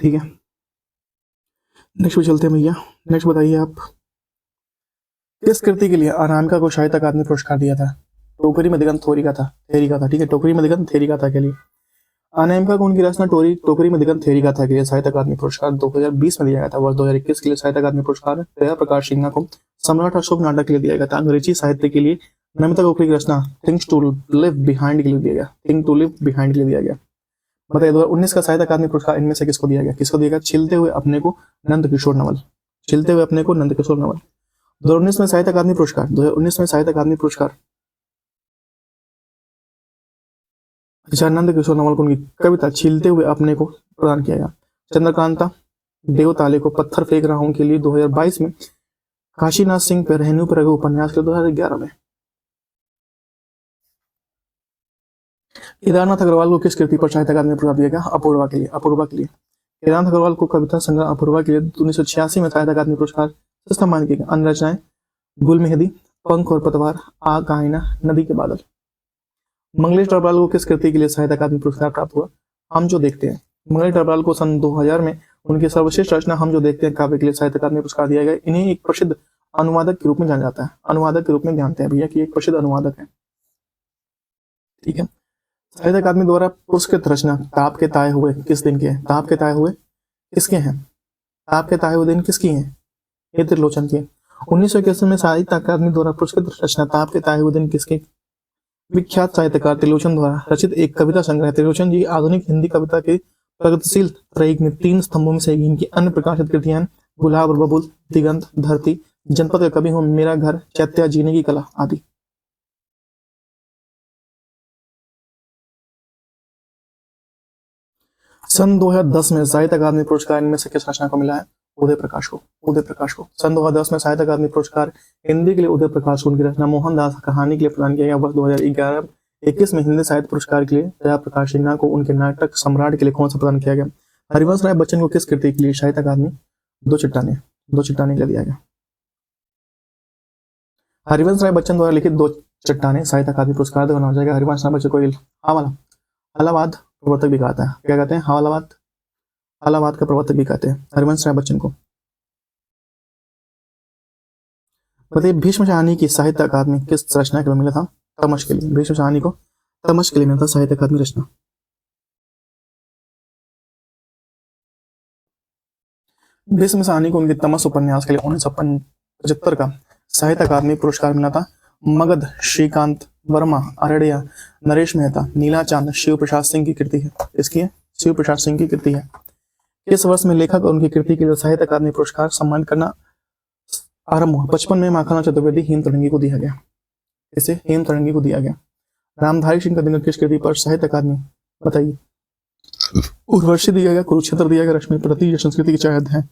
ठीक है, नेक्स्ट पे चलते हैं भैया। नेक्स्ट बताइए आप, किस कृति के लिए अनामिका को साहित्य अकादमी पुरस्कार दिया था? टोकरी में दिगंत थोरी का था, थेरी का था, ठीक है, टोकरी में दिगंत थेरी का था के लिए। अनामिका को उनकी रचना टोकरी में दिगंत थेरी का था के लिए साहित्य अकादमी पुरस्कार 2020 में दिया गया था। वर्ष 2021 के लिए साहित्य अकादमी पुरस्कार जया प्रकाश सिन्हा को सम्राट अशोक नाटक के लिए दिया गया था। अंग्रेजी साहित्य के लिए नमिता गोखले की रचना थिंग्स टू लिव बिहाइंड के लिए दिया गया, थिंग टू लिव बिहाइंड के लिए दिया गया। बताइए 2019 का साहित्य अकादमी पुरस्कार इनमें से किसको दिया गया? किसको दिया गया? छिलते हुए अपने को नंद किशोर नवल, छिलते हुए अपने को नंद किशोर नवल। 2019 में साहित्य अकादमी पुरस्कार, 2019 में साहित्य अकादमी पुरस्कार नंद किशोर नवल को उनकी कविता छिलते हुए अपने को प्रदान किया गया। चंद्रकांता देवताले को पत्थर फेंक रहा हूं के लिए 2022 में। काशीनाथ सिंह पर रेणु पर उपन्यास के 2011 में। केदारनाथ अग्रवाल को किस कृति पर साहित्य अकादमी पुरस्कार दिया गया? अपूर्वा के लिए, अपूर्वा के लिए। केदारनाथ अग्रवाल को कविता संग्रह अपूर्वा के लिए 1986 में साहित्य अकादमी पुरस्कार से सम्मानित किया गया। अन्य रचनाएं गुल मेहंदी, पंख और पतवार, आग का आईना, नदी के बादल। मंगलेश डबराल को किस कृति के लिए साहित्य अकादमी पुरस्कार प्राप्त हुआ? हम जो देखते हैं। मंगलेश डबराल को सन 2000 में उनकी सर्वश्रेष्ठ रचना हम जो देखते हैं काव्य के लिए साहित्य अकादमी पुरस्कार दिया गया। इन्हें एक प्रसिद्ध अनुवादक के रूप में जाना जाता है, अनुवादक के रूप में जानते हैं भैया कि एक प्रसिद्ध अनुवादक है, ठीक है। साहित्य अकादमी द्वारा पुरस्कृत रचना ताप के ताए हुए किस दिन के हैं? ताप के ताए हुए किसके हैं? ताप के ताए हुए दिन किसकी हैं? ये त्रिलोचन की। 1981 में साहित्य अकादमी द्वारा पुरस्कृत रचना ताप के ताए हुए दिन किसके? विख्यात साहित्यकार त्रिलोचन द्वारा रचित एक कविता संग्रह। त्रिलोचन जी आधुनिक हिंदी कविता के प्रगतिशील त्रयी में 3 स्तंभों में से इनकी अन्य प्रकाशित कृतियां गुलाब और बबुल, दिगंत, धरती, जनपद का कवि हूं, मेरा घर, चैत्या, जीने की कला आदि। सन 2010 में साहित्य अकादमी पुरस्कार इनमें से किस रचना को मिला है? उदय प्रकाश को, उदय प्रकाश को। सन 2010 में साहित्य अकादमी पुरस्कार हिंदी के लिए उदय प्रकाश को उनकी रचना मोहनदास कहानी के लिए प्रदान किया गया। वर्ष 2011-21 में हिंदी साहित्य पुरस्कार के लिए जया प्रकाश सिन्हा को उनके नाटक सम्राट के लिए कौन सा प्रदान किया गया? हरिवंश राय बच्चन को किस कृति के लिए साहित्य अकादमी दो चट्टाने के लिए दिया गया? हरिवंश राय बच्चन द्वारा लिखित दो चट्टाने साहित्य अकादमी पुरस्कार देना हो जाएगा। हरिवंश राय बच्चन को इलाहाबाद प्रवर्तक भी कहते हैं, क्या कहते हैं? इलाहाबाद का प्रवर्तक भी कहते हैं हरिवंश राय बच्चन को। बताइए भीष्म शाहनी की साहित्य अकादमी किस रचना के लिए मिला था? तमस के लिए। भीष्म शाहनी को तमस के लिए मिला था साहित्य अकादमी रचना। भीष्म शाहनी को उनके तमस उपन्यास के लिए 1975 का साहित्य अकादमी पुरस्कार मिला था। मगध श्रीकांत वर्मा, अरड़िया, नरेश मेहता, नीला चांद शिव प्रसाद सिंह की कृति है। इसकी है शिव प्रसाद सिंह की कृति है। किस वर्ष में लेखक और उनकी कृति के लिए साहित्य अकादमी पुरस्कार सम्मानित करना आरंभ हुआ? 55 में माखनलाल चतुर्वेदी हेमतरंगी को दिया गया। इसे हेमतरंगी को दिया गया। रामधारी सिंह का दिनकर किस कृति पर साहित्य अकादमी? बताइए। उर्वशी दिया गया, कुरुक्षेत्र दिया गया, रश्मि प्रति, या संस्कृति की चाय है।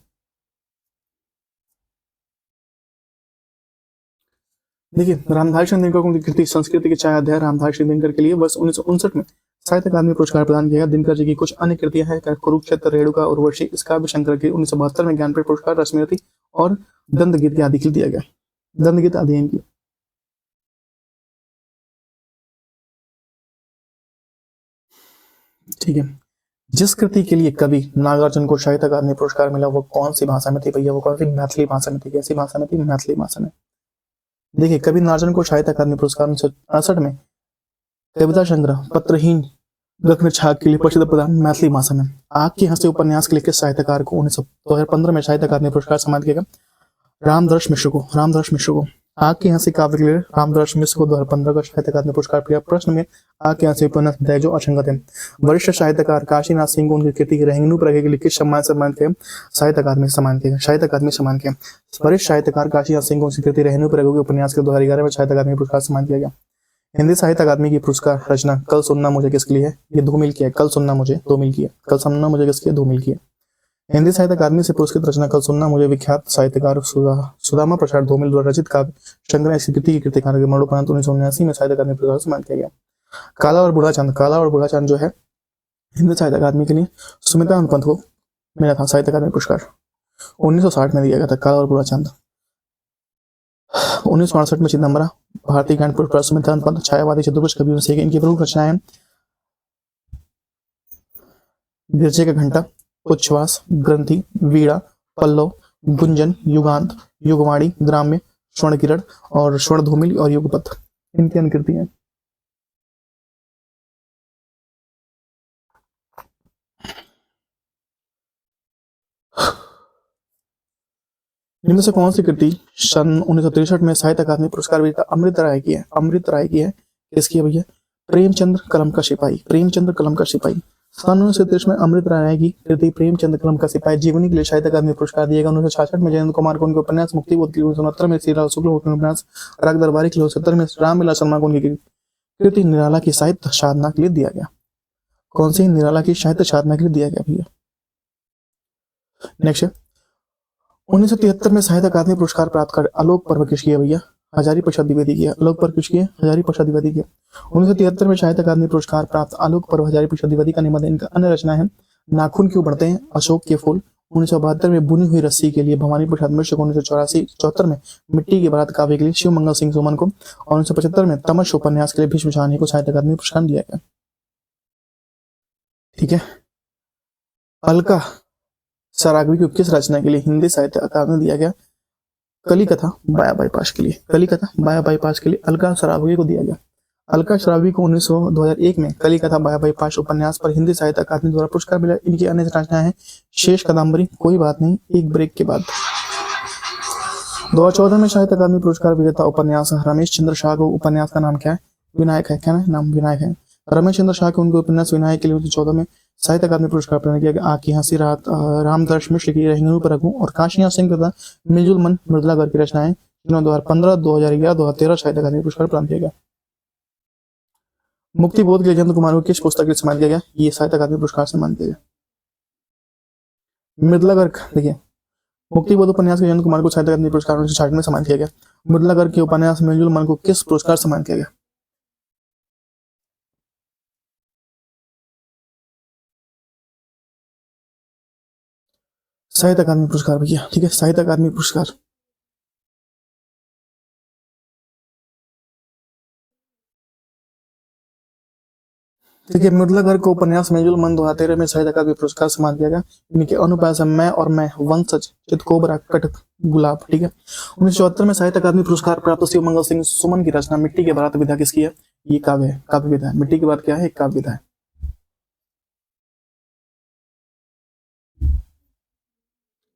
देखिए रामधारी सिंह दिनकर को कृति संस्कृति के चाय अध्याय रामधारी सिंह दिनकर के लिए वर्ष 1959 में साहित्य अकादमी पुरस्कार प्रदान किया गया। दिनकर जी की कुछ अन्य कृतियां हैं कुरुक्षेत्र, रेणुका, उर्वशी, इस काव्य शंकर के 1972 में ज्ञानपीठ पुरस्कार, रश्मिरथी और दंत गीत आदि के लिए दिया गया। दंत गीत आदि इनकी। ठीक है, जिस कृति के लिए कवि नागार्जुन को साहित्य अकादमी पुरस्कार मिला वो कौन सी भाषा में थी भैया? वो कौन सी? मैथिली भाषा में थी। कैसी भाषा में थी? मैथिली भाषा में। देखिए कवि नागार्जुन को साहित्य अकादमी पुरस्कार 1968 में कविता संग्रह पत्रहीन गगन छाग के लिए प्रसिद्ध प्रदान मैथिली भाषा में। आग की हंसी उपन्यास के लिए किस साहित्यकार को 2015 में साहित्य अकादमी पुरस्कार सम्मानित किया गया? रामदर्श मिश्र को। रामदर्श मिश्र को। आग की हंसी काव्य के लिए रामदर्श मिश्र को 2015 का साहित्य अकादमी पुरस्कार दिया। प्रश्न में आग की हंसी उपन्यास बताया जो असंगत है। वरिष्ठ साहित्यकार काशीनाथ सिंह को उनकी कृति रेंगनू प्रगे के लिए किस सम्मान के साहित्य अकादमी सम्मान किया? साहित्य अकादमी सम्मान किया। वरिष्ठ साहित्यकार काशीनाथ सिंह को उनकी कृति रेंगनू प्रगे के उपन्यास के 2011 में साहित्य अकादमी पुरस्कार सम्मान किया गया। हिंदी साहित्य अकादमी की पुरस्कार रचना कल सुनना मुझे किसके लिए है? ये धूमिल की है। कल सुनना मुझे धूमिल की है। कल सुनना मुझे किसकी है? धूमिल की है। हिंदी साहित्य अकादमी से पुरस्कृत रचना कल सुनना मुझे विख्यात साहित्यकार सुदामा प्रसाद धूमिल द्वारा रचित काव्य संग्रह स्वीकृति की कृतिकार के मरणोपरांत 1979 में साहित्य अकादमी पुरस्कार सम्मान किया गया। काला और बूढ़ा चांद। काला और बूढ़ा चांद जो है हिंदी साहित्य अकादमी के लिए सुमित्रा अनुपंथ को मिला था साहित्य अकादमी पुरस्कार। 1960 में दिया गया था काला और बूढ़ा चांद। 1968 में चिदम्बरा भारतीय ज्ञान पुरस्कार सुमित्रा अनुपंथ छायावादी चतुर्भुज कवियों से इनकी प्रमुख रचनाएं गिरजे का घंटा, उच्छ्वास, ग्रंथि, वीणा, पल्लव, गुंजन, युगांत, युगवाणी, ग्राम्य, स्वर्ण किरण और स्वर्ण धूमिल और युगपथ इनकी अन्य कृतियां। इनमें से कौन सी कृति सन 1963 में साहित्य अकादमी पुरस्कार विजेता अमृत राय की है? अमृत राय की है। किसकी है भैया? प्रेमचंद्र कलम का सिपाही। प्रेमचंद्र कलम का सिपाही। सन 1933 में अमृत राय की कृति प्रेमचंद्र कलम का सिपाही जीवनी के लिए साहित्य अकादमी पुरस्कार दिया गया। 1966 में जयंत कुमार को उनके उपन्यास मुक्तिबोध के लिए, 1969 में श्रीलाल शुक्ल को उनके उपन्यास राग दरबारी के लिए, 1970 में रामविलास शर्मा को उनकी कृति निराला की साहित्य साधना के लिए दिया गया। कौन सी? निराला की साहित्य साधना के लिए दिया गया भैया। नेक्स्ट 1973 में साहित्य अकादमी पुरस्कार प्राप्त कर आलोक पर्व किसकी है भैया? हजारी प्रसाद द्विवेदी की है। आलोक पर्व किसकी है? हजारी प्रसाद द्विवेदी की है। 1973 में साहित्य अकादमी पुरस्कार प्राप्त आलोक पर्व हजारी प्रसाद द्विवेदी का निबंध। इनका अन्य रचना है नाखून क्यों बढ़ते हैं, अशोक के फूल। 1972 में बुनी हुई रस्सी के लिए भवानी प्रसाद मिश्र को, 1974 में मिट्टी की बारात काव्य के लिए शिव मंगल सिंह सुमन को, और 1975 में तमश उपन्यास के लिए भीष्म साहनी को साहित्य अकादमी पुरस्कार दिया गया। ठीक है। अलका सरागवी को किस रचना के लिए हिंदी साहित्य अकादमी दिया गया? कली कथा बाया बाईपास के लिए। कली कथा बाया बाईपास के लिए अलका सरागवी को दिया गया। अलका सरागवी को 2001 में कली कथा बाया बाईपास उपन्यास पर हिंदी साहित्य अकादमी द्वारा पुरस्कार मिला। इनकी अन्य रचनाएं हैं शेष कादम्बरी, कोई बात नहीं, एक ब्रेक के बाद। 2014 में साहित्य अकादमी पुरस्कार विजेता उपन्यास रमेश चंद्र शाह को, उपन्यास का नाम क्या है? विनायक है। क्या नाम? विनायक है। रमेश चंद्र शाह के उनके उपन्यास विनायक के लिए 2014 में साहित्य अकादमी पुरस्कार प्रदान किया गया। आकी हंसी रात, रामदर्श मिश्र की रहेंगे पर रघु और काशियां सिंह तथा मिलजुल मन मृदुला गर्ग की रचनाएं, जिन्होंने 2015, 2011, 2013 साहित्य अकादमी पुरस्कार प्रदान किया गया। मुक्तिबोध के लिए जयंत कुमार को किस पुस्तक के लिए सम्मानित किया गया? ये साहित्य अकादमी पुरस्कार से सम्मानित किया गया। मृदुला गर्ग, देखिए मुक्तिबोध उपन्यास के जयंत कुमार को साहित्य अकादमी पुरस्कार 1960 में सम्मानित किया गया। मृदुला गर्ग के उपन्यास मिलजुल मन को किस पुरस्कार से सम्मानित किया गया? साहित्य अकादमी पुरस्कार भैया। ठीक है, साहित्य अकादमी पुरस्कार। देखिए मृदुला गर्ग को उपन्यास मेजुल मन 2013 में साहित्य अकादमी पुरस्कार सम्मानित किया गया। इनके अनुपास मैं और मैं, वंशज, चितकोबरा, कटक, गुलाब। ठीक है। 1974 में साहित्य अकादमी पुरस्कार प्राप्त शिव मंगल सिंह सुमन की रचना मिट्टी के बारात विधा किसकी है? ये काव्य है, काव्य विधा है। मिट्टी की बात क्या है? एक काव्य विधा है।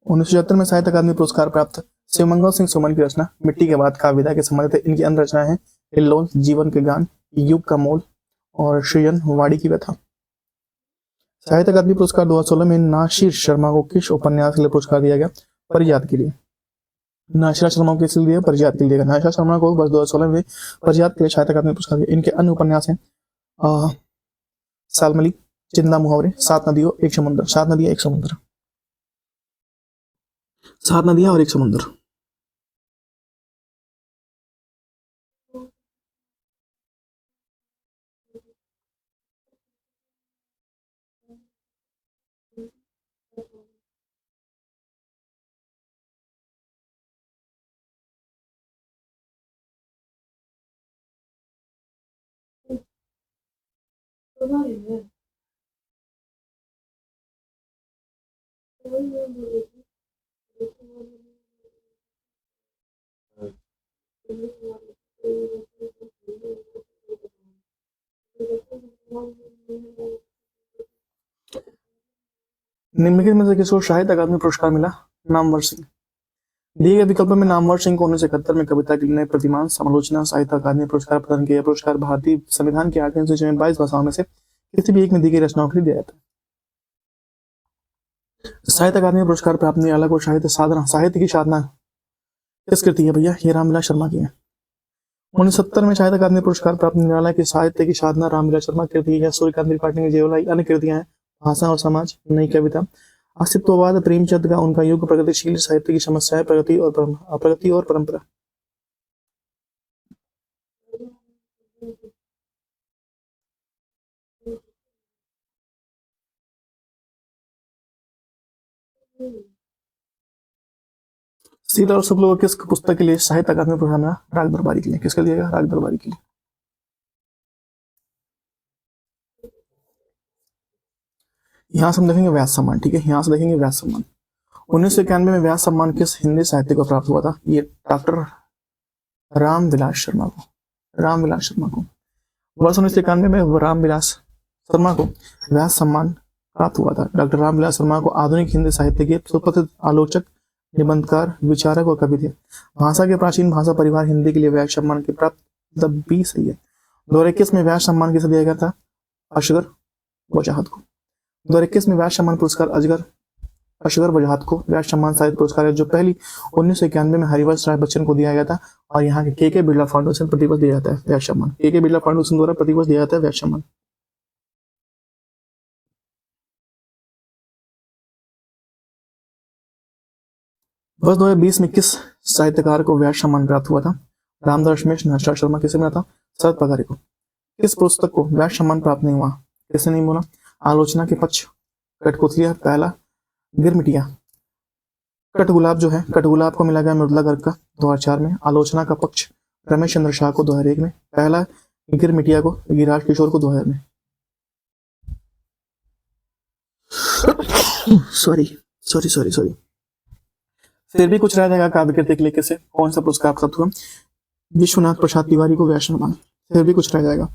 1974 में साहित्य अकादमी पुरस्कार प्राप्त शिव मंगल सिंह सुमन की रचना मिट्टी के बाद काव्य विधा के संबंधित है। इनकी अन्य रचनाएं हैं हिल्लोल, जीवन के गान, युग का मोल और सृजन, वाड़ी की व्यथा। साहित्य अकादमी पुरस्कार 2016 में नासिर शर्मा को किस उपन्यास के लिए पुरस्कार दिया गया? परिजात के लिए। नासिरा शर्मा को किस लिए दिया? परिजात के लिए दिया गया। नासिरा शर्मा को वर्ष 2016 में परिजात के लिए साहित्य अकादमी पुरस्कार दिया। इनके अन्य उपन्यास हैं सालमली, जिंदा मुहावरे, सात नदियों, एक समुद्र। सात नदियां, एक समुद्र। सात नदियां और एक समुद्र। निम्नलिखित में से किसको साहित्य अकादमी पुरस्कार मिला? नामवर सिंह। दिए गए विकल्प में नामवर सिंह को 1971 में कविता के लिए प्रतिमान समालोचना साहित्य अकादमी पुरस्कार प्रदान किया। पुरस्कार भारतीय संविधान के 8वें अनुच्छेद में 22 भाषाओं में से किसी भी एक में दी गई रचनाओं के लिए दिया जाता है। साहित्य अकादमी पुरस्कार प्राप्त निराला को साहित्य साधना, साहित्य की साधना किस कृति है भैया? ये रामविलास शर्मा की है। 1970 में साहित्य अकादमी पुरस्कार प्राप्त निराला की साहित्य की साधना रामविलास शर्मा कृति है। सूर्यकांत त्रिपाठी की जेवलाई। अन्य कृतियां हैं भाषा और समाज, नई कविता, अस्तित्ववाद, प्रेमचंद का उनका युग, प्रगतिशील साहित्य की समस्याएं, प्रगति और परंपरा। श्रीलाल शुक्ल को किस पुस्तक के लिए साहित्य अकादमी पुरस्कार मिला? राग दरबारी के लिए। किसके लिए? राग दरबारी के लिए। यहां से हम देखेंगे व्यास सम्मान। ठीक है, यहां से देखेंगे व्यास सम्मान। 1991 में व्यास सम्मान किस हिंदी साहित्य को प्राप्त हुआ था? ये डॉक्टर रामविलास शर्मा को। रामविलास शर्मा को वर्ष 1991 में रामविलास शर्मा को व्यास सम्मान प्राप्त हुआ था। डॉक्टर रामविलास शर्मा को आधुनिक हिंदी साहित्य के सुप्रसिद्ध आलोचक, निबंधकार, विचारक और कवि थे। भाषा के प्राचीन भाषा परिवार हिंदी के लिए व्यास सम्मान की प्राप्त मतलब 20 सही है। 2021 में व्यास सम्मान किसे दिया गया था? असगर वजाहत को। 2021 में व्यास सम्मान पुरस्कार असगर वजाहत को व्यास सम्मान साहित्य पुरस्कार है, जो पहली 1991 में हरिवंश राय बच्चन को दिया गया था और यहाँ के बिरला फाउंडेशन प्रतिवर्ष दिया जाता है व्यास सम्मान। के बिरला फाउंडेशन द्वारा प्रतिवर्ष दिया जाता है व्यास सम्मान। वर्ष 2020 में किस साहित्यकार को व्यास सम्मान प्राप्त हुआ था? रामदास रमेश नटराज शर्मा। किसे मिला था? शरद पगारी को। किस पुस्तक को व्यास सम्मान प्राप्त नहीं हुआ? किसे नहीं बोला? आलोचना के पक्ष, कठपुतलियां, पहला गिरमिटिया। कठगुलाब जो है, कठगुलाब को मिला गया मृदुला गर्ग का 2004 में। आलोचना का पक्ष रमेश चंद्र शाह को 2001 में। पहला गिरमिटिया को गिरिराज किशोर को 2000 में। सॉरी। फिर भी कुछ रह जाएगा काव्य कृति के लिए किसे कौन सा पुरस्कार प्राप्त हुआ? विश्वनाथ प्रसाद तिवारी को व्यास सम्मान। फिर भी कुछ रह जाएगा।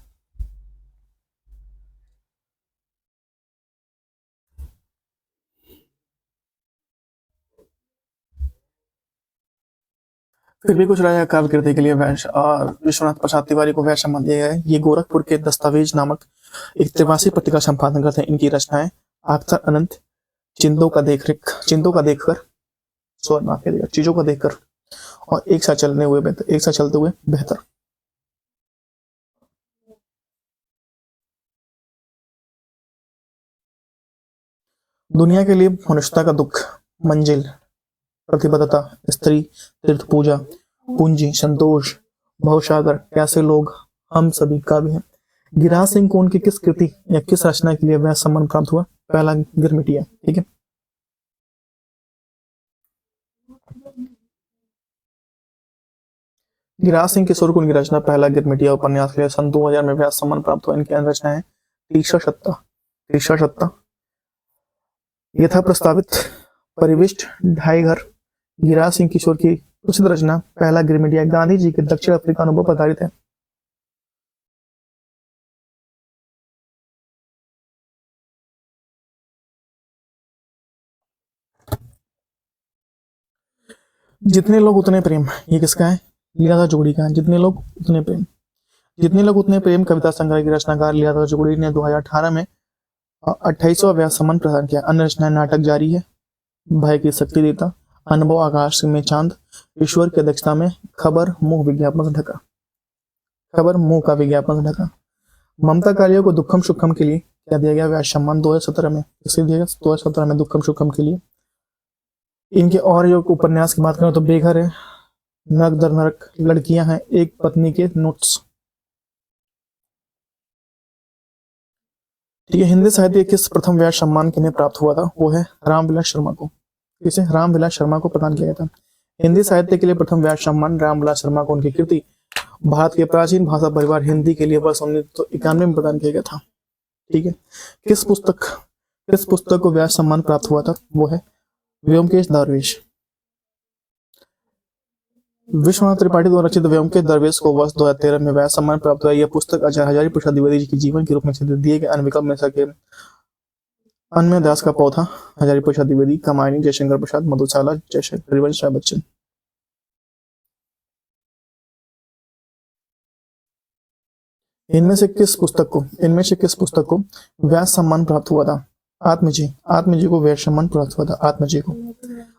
फिर भी कुछ रह जाएगा काव्य कृति के लिए विश्वनाथ प्रसाद तिवारी को व्यास सम्मान दिया गया है। ये गोरखपुर के दस्तावेज नामक एक 83 पत्रिका संपादन करते हैं। इनकी रचनाएं अख्तर अनंत, चीजों का देखकर और एक साथ चलते हुए बेहतर। दुनिया के लिए मनुष्यता का दुख, मंजिल, प्रतिबद्धता, स्त्री, तीर्थ पूजा, पूंजी, संतोष, भवसागर, कैसे लोग, हम सभी काव्य हैं। गिरिराज सिंह को उनकी किस कृति या किस रचना के लिए व्यास सम्मान प्राप्त हुआ? पहला गिरमिटिया। ठीक है। गिरिराज सिंह किशोर को उनकी रचना पहला गिरमिटिया उपन्यास के लिए सन 2000 में व्यास सम्मान प्राप्त हुआ। इनकी अन्य रचना है तीक्षा सत्ता, यथा प्रस्तावित, परिविष्ट, ढाई घर। गिरिराज सिंह किशोर की प्रसिद्ध रचना पहला गिरमिटिया गांधी जी के दक्षिण अफ्रीका अनुभव पर आधारित है। जितने लोग उतने प्रेम, ये किसका है? लीलाधर जुगड़ी का है। जितने लोग उतने प्रेम कविता संग्रह की रचनाकार लीलाधर जुगड़ी ने 2018 में 28वां व्यास सम्मान प्रदान किया। अन्य रचनाएं नाटक जारी है, भय की शक्ति देता, अनुभव आकाश में चांद, ईश्वर की अध्यक्षता में, खबर मुंह का विज्ञापन से ढका। ममता कालिया को दुखम सुखम के लिए क्या दिया गया? व्यास सम्मान 2017 में। किसे दिया गया? 2017 में दुखम सुखम के लिए। इनके और योग उपन्यास की बात करें तो बेघर है, नरक दर नरक, लड़कियां हैं, एक पत्नी के नोट्स। ठीक है। हिंदी साहित्य किस प्रथम व्यास सम्मान किन्हें प्राप्त हुआ था? वो है रामविलास शर्मा को। किसे? रामविलास शर्मा को प्रदान किया गया था। हिंदी साहित्य के लिए प्रथम व्यास सम्मान रामविलास शर्मा को उनकी कृति भारत के प्राचीन भाषा परिवार हिंदी के लिए वर्ष 1991 में प्रदान किया गया था। ठीक है। किस पुस्तक को व्यास सम्मान प्राप्त हुआ था? वो है व्योमकेश दरवेश। विश्वनाथ त्रिपाठी द्वारा रचित व्योमकेश दरवेश को वर्ष 2013 में व्यास सम्मान प्राप्त हुआ। यह पुस्तक आचार्य हजारी प्रसाद द्विवेदी जी के जीवन के रूप में दिए गए अन्य विकल्प में सके अन्य दास का पौधा, हजारी प्रसाद द्विवेदी, कमायनी, जयशंकर प्रसाद, मधुशाला, जयशंकर, हरिवंश राय बच्चन। इनमें से किस पुस्तक को व्यास सम्मान प्राप्त हुआ था? आत्मजी को व्यास सम्मान प्राप्त हुआ था।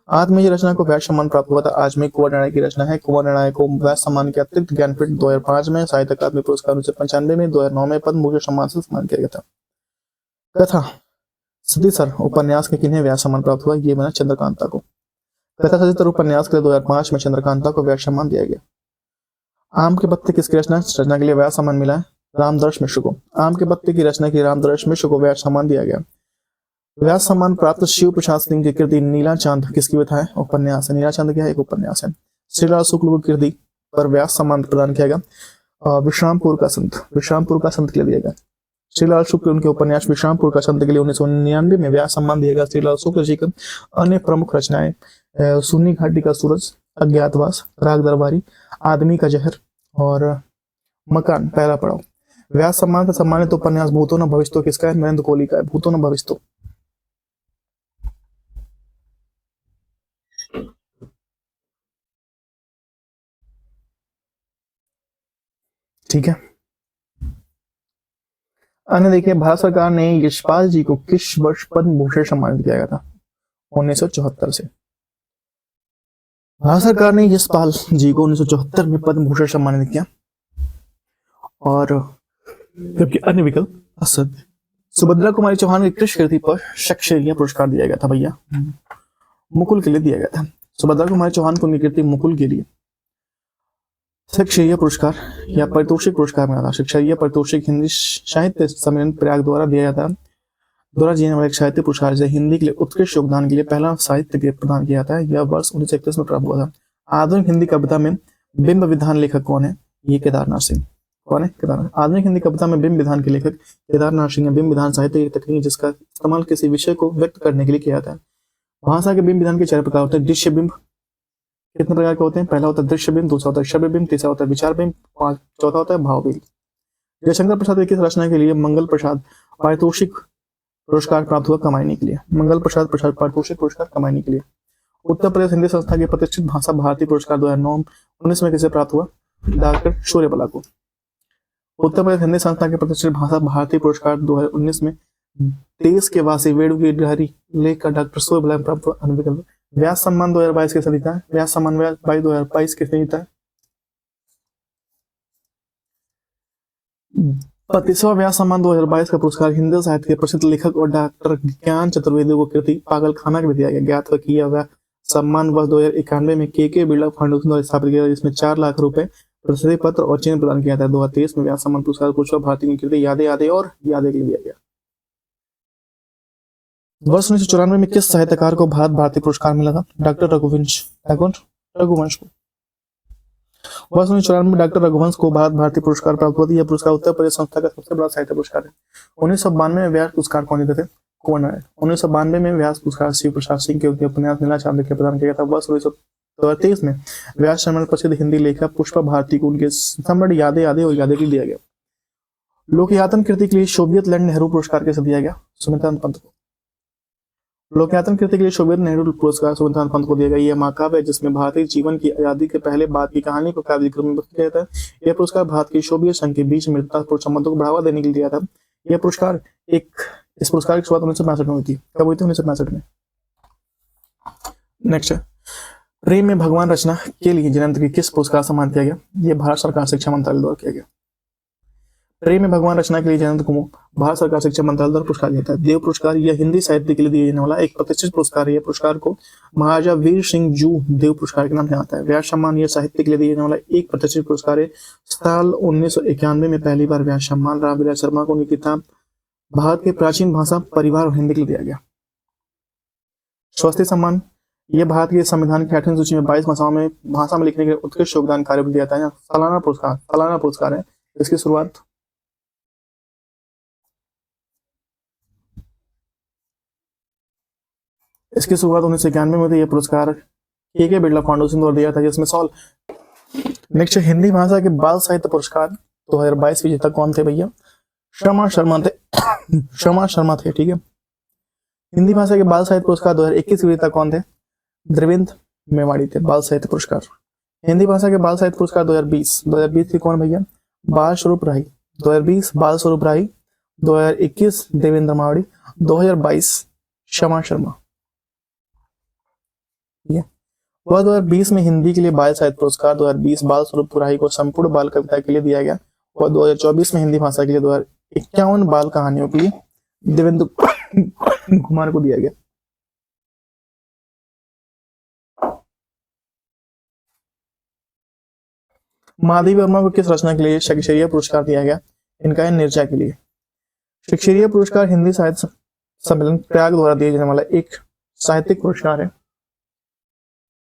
आत्मजी रचना को व्यास सम्मान प्राप्त हुआ था। आज में कुंवर नारायण की रचना है। कुंवर नारायण को व्यास सम्मान के अतिरिक्त ज्ञानपीठ 2005 में, साहित्य अकादमी पुरस्कार 1995 में, 2009 में पद्म भूषण सम्मान से सम्मान किया गया था। कथा सतीसर उपन्यास के किन्हें व्यास सम्मान प्राप्त हुआ? ये बना चंद्रकांता को। कथा सतीसर उपन्यास के लिए 2005 में चंद्रकांता को व्यास सम्मान दिया गया। आम के पत्ते किसकी रचना के लिए व्यास सम्मान मिला है? रामदर्श मिश्र को। आम के पत्ते की रचना की रामदर्श मिश्र को व्यास सम्मान दिया गया। व्यास सम्मान प्राप्त शिव प्रसाद सिंह की कृति नीला चांद किसकी कविता है? उपन्यास है। नीला चांद क्या है? एक उपन्यास है। श्रीलाल शुक्ल को कृति पर व्यास सम्मान प्रदान किया गया। विश्रामपुर का संत के लिए दिया गया। श्रीलाल शुक्ल उनके उपन्यास विश्रामपुर का छंद के लिए 1999 में व्यास सम्मान दिया गया। श्रीलाल शुक्ल जी की अन्य प्रमुख रचनाएं सुन्नी घाटी का सूरज, अज्ञातवास, राग दरबारी, आदमी का जहर और मकान पहला पड़ाव। व्यास सम्मान से सम्मानित उपन्यास भूतो न भविष्यो किसका है? नरेंद्र कोहली का है, भूतो न भविष्यो। ठीक है। अन्य देखिए, भारत सरकार ने यशपाल जी को किस वर्ष पद्म भूषण सम्मानित किया गया था? 1974 से। भारत सरकार ने यशपाल जी को 1974 में पद्म भूषण सम्मानित किया। और जबकि अन्य विकल्प असत्य। सुभद्रा कुमारी चौहान की कृष्ण कृति पर शक्षेरिया पुरस्कार दिया गया था भैया, मुकुल के लिए दिया गया था। सुभद्रा कुमारी चौहान को उनकी कृति मुकुल के लिए शक्षेरिया पुरस्कार या पारितोषिक पुरस्कार मिला था। शक्षेरिया पारितोषिक हिंदी साहित्य सम्मेलन प्रयाग द्वारा दिया जाता है, द्वारा दिए वाला एक साहित्य पुरस्कार है हिंदी के लिए उत्कृष्ट योगदान के लिए पहला साहित्य के प्रदान किया जाता है। यह वर्ष 1931 में प्राप्त हुआ था। आधुनिक हिंदी कविता में बिंब विधान लेखक कौन है? ये केदारनाथ सिंह। कौन है? केदारनाथ। आधुनिक हिंदी कविता में बिंब विधान के लेखक केदारनाथ सिंह है। बिंब विधान साहित्य की तकनीक जिसका इस्तेमाल किसी विषय को व्यक्त करने के लिए किया जाता है। भाषा के बिंब विधान के 4 प्रकार होते हैं। दृश्य बिंब कितने प्रकार के होते हैं? पहला होता है दृश्य बिंब, दूसरा होता है श्रव्य बिंब, तीसरा होता है विचार बिंब, चौथा होता है भाव बिंब। जयशंकर प्रसाद की रचना के लिए मंगल प्रसाद पारितोषिक पुरस्कार प्राप्त हुआ कमाईनी के लिए। मंगल प्रसाद पारितोषिक पुरस्कार कमाईनी के लिए। उत्तर प्रदेश हिंदी संस्था के प्रतिष्ठित भाषा भारती पुरस्कार 2019 में किसे प्राप्त हुआ? डॉक्टर सूर्यबाला को। उत्तर प्रदेश हिंदी संस्था के प्रतिष्ठित भाषा भारती पुरस्कार 2019 में देश के वासी वेणु की गहरी लेख का डॉक्टर सूर्यबाला को प्राप्त हुआ। व्यास सम्मान 2022 किसे जीता है? व्यास सम्मान 2022 किसने जीता है? 35वां व्यास सम्मान 2022 का पुरस्कार हिंदी साहित्य के प्रसिद्ध लेखक और डॉक्टर ज्ञान चतुर्वेदी को कृति पागलखाना के लिए दिया गया। ज्ञात हो कि यह सम्मान वर्ष 2091 में के बिरला फाउंडेशन द्वारा स्थापित किया, जिसमें 4 लाख रुपए प्रशस्ति पत्र और चिन्ह प्रदान किया था। 2023 में व्यास सम्मान पुरस्कार पुष्पा भारती की कृति यादें यादें और यादें के लिए दिया गया। वर्ष 1994 में किस साहित्यकार को भारत भारती पुरस्कार मिला था? डॉक्टर रघुवंश को। वर्ष 1994 में डॉक्टर रघुवंश को भारत भारती पुरस्कार प्राप्त हुआ था। यह पुरस्कार उत्तर प्रदेश संस्था का सबसे बड़ा साहित्य पुरस्कार है। 1992 में व्यास पुरस्कार कौन देते थे? कुंवर नारायण। 1992 में व्यास पुरस्कार शिव प्रसाद सिंह के उपन्यास नीला चांद के प्रदान किया गया था। वर्ष 1923 में व्यास सम्मान प्रसिद्ध हिंदी लेखक पुष्पा भारती को उनके सम्राट यादें यादें और यादें के लिए दिया गया। लोकयातन कृति के लिए सोवियत लैंड नेहरू पुरस्कार कैसे दिया गया? सुमित्रानंद पंत को। लोकयातन कृति के लिए सोवियत नेहरू पुरस्कार सुमित्रानंद पंत को दिया गया। यह महाकाव्य है जिसमें भारतीय जीवन की आजादी के पहले बाद की कहानी को काव्य रूप में प्रस्तुत किया जाता है। यह पुरस्कार भारत की सोवियत संघ के बीच मित्रतापूर्ण संबंधों को बढ़ावा देने के लिए दिया था। यह पुरस्कार इस पुरस्कार की शुरुआत 1965 में हुई थी। कब हुई थी? 1965 में। नेक्स्ट, प्रेम में भगवान रचना के लिए जयंत की किस पुरस्कार सम्मानित किया गया? यह भारत सरकार शिक्षा मंत्रालय द्वारा किया गया। प्रेम में भगवान रचना के लिए जयंत को भारत सरकार शिक्षा मंत्रालय द्वारा पुरस्कार दिया था। देव पुरस्कार यह हिंदी साहित्य के लिए दिए जाने वाला एक प्रतिष्ठित पुरस्कार है। यह पुरस्कार को महाराजा वीर सिंह जू देव पुरस्कार के नाम से आता है। व्यास सम्मान यह साहित्य के लिए दिए जाने वाला एक प्रतिष्ठित पुरस्कार है। साल 1991 में पहली बार व्यास सम्मान रामविलास शर्मा को उनकी किताब भारत के प्राचीन भाषा परिवार और हिंदी के लिए दिया गया। स्वस्ति सम्मान यह भारत के संविधान की 8वीं सूची में 22 भाषा में लिखने के उत्कृष्ट योगदान कार्य दिया जाता है। सालाना पुरस्कार है। इसकी शुरुआत इसकी शुरुआत 1991 में हुई। यह पुरस्कार के बिरला फाउंडेशन द्वारा दिया था, जिसमें नेक्स्ट, हिंदी भाषा के बाल साहित्य पुरस्कार 2022 विजेता कौन थे भैया? शर्मा शर्मा थे। ठीक है। हिंदी भाषा के बाल साहित्य पुरस्कार 2021 विजेता कौन थे? देवेंद्र मेवाड़ी थे। बाल साहित्य पुरस्कार। हिंदी भाषा के बाल साहित्य पुरस्कार 2020 के कौन भैया? बाल स्वरूप राही। 2020 बाल स्वरूप राही, 2021 देवेंद्र मेवाड़ी, 2022 शर्मा शर्मा। 2020 में हिंदी के लिए बाल साहित्य पुरस्कार 2020 बाल स्वरूप राही को संपूर्ण बाल कविता के लिए दिया गया और 2024 में हिंदी भाषा के लिए 2051 बाल कहानियों के लिए देवेंद्र कुमार को दिया गया। महादेवी वर्मा को किस रचना के लिए शक्षेरिया पुरस्कार दिया गया? इनका है निर्जा के लिए। शक्षेरिया पुरस्कार हिंदी साहित्य सम्मेलन प्रयाग द्वारा दिए जाने वाला एक साहित्यिक पुरस्कार है।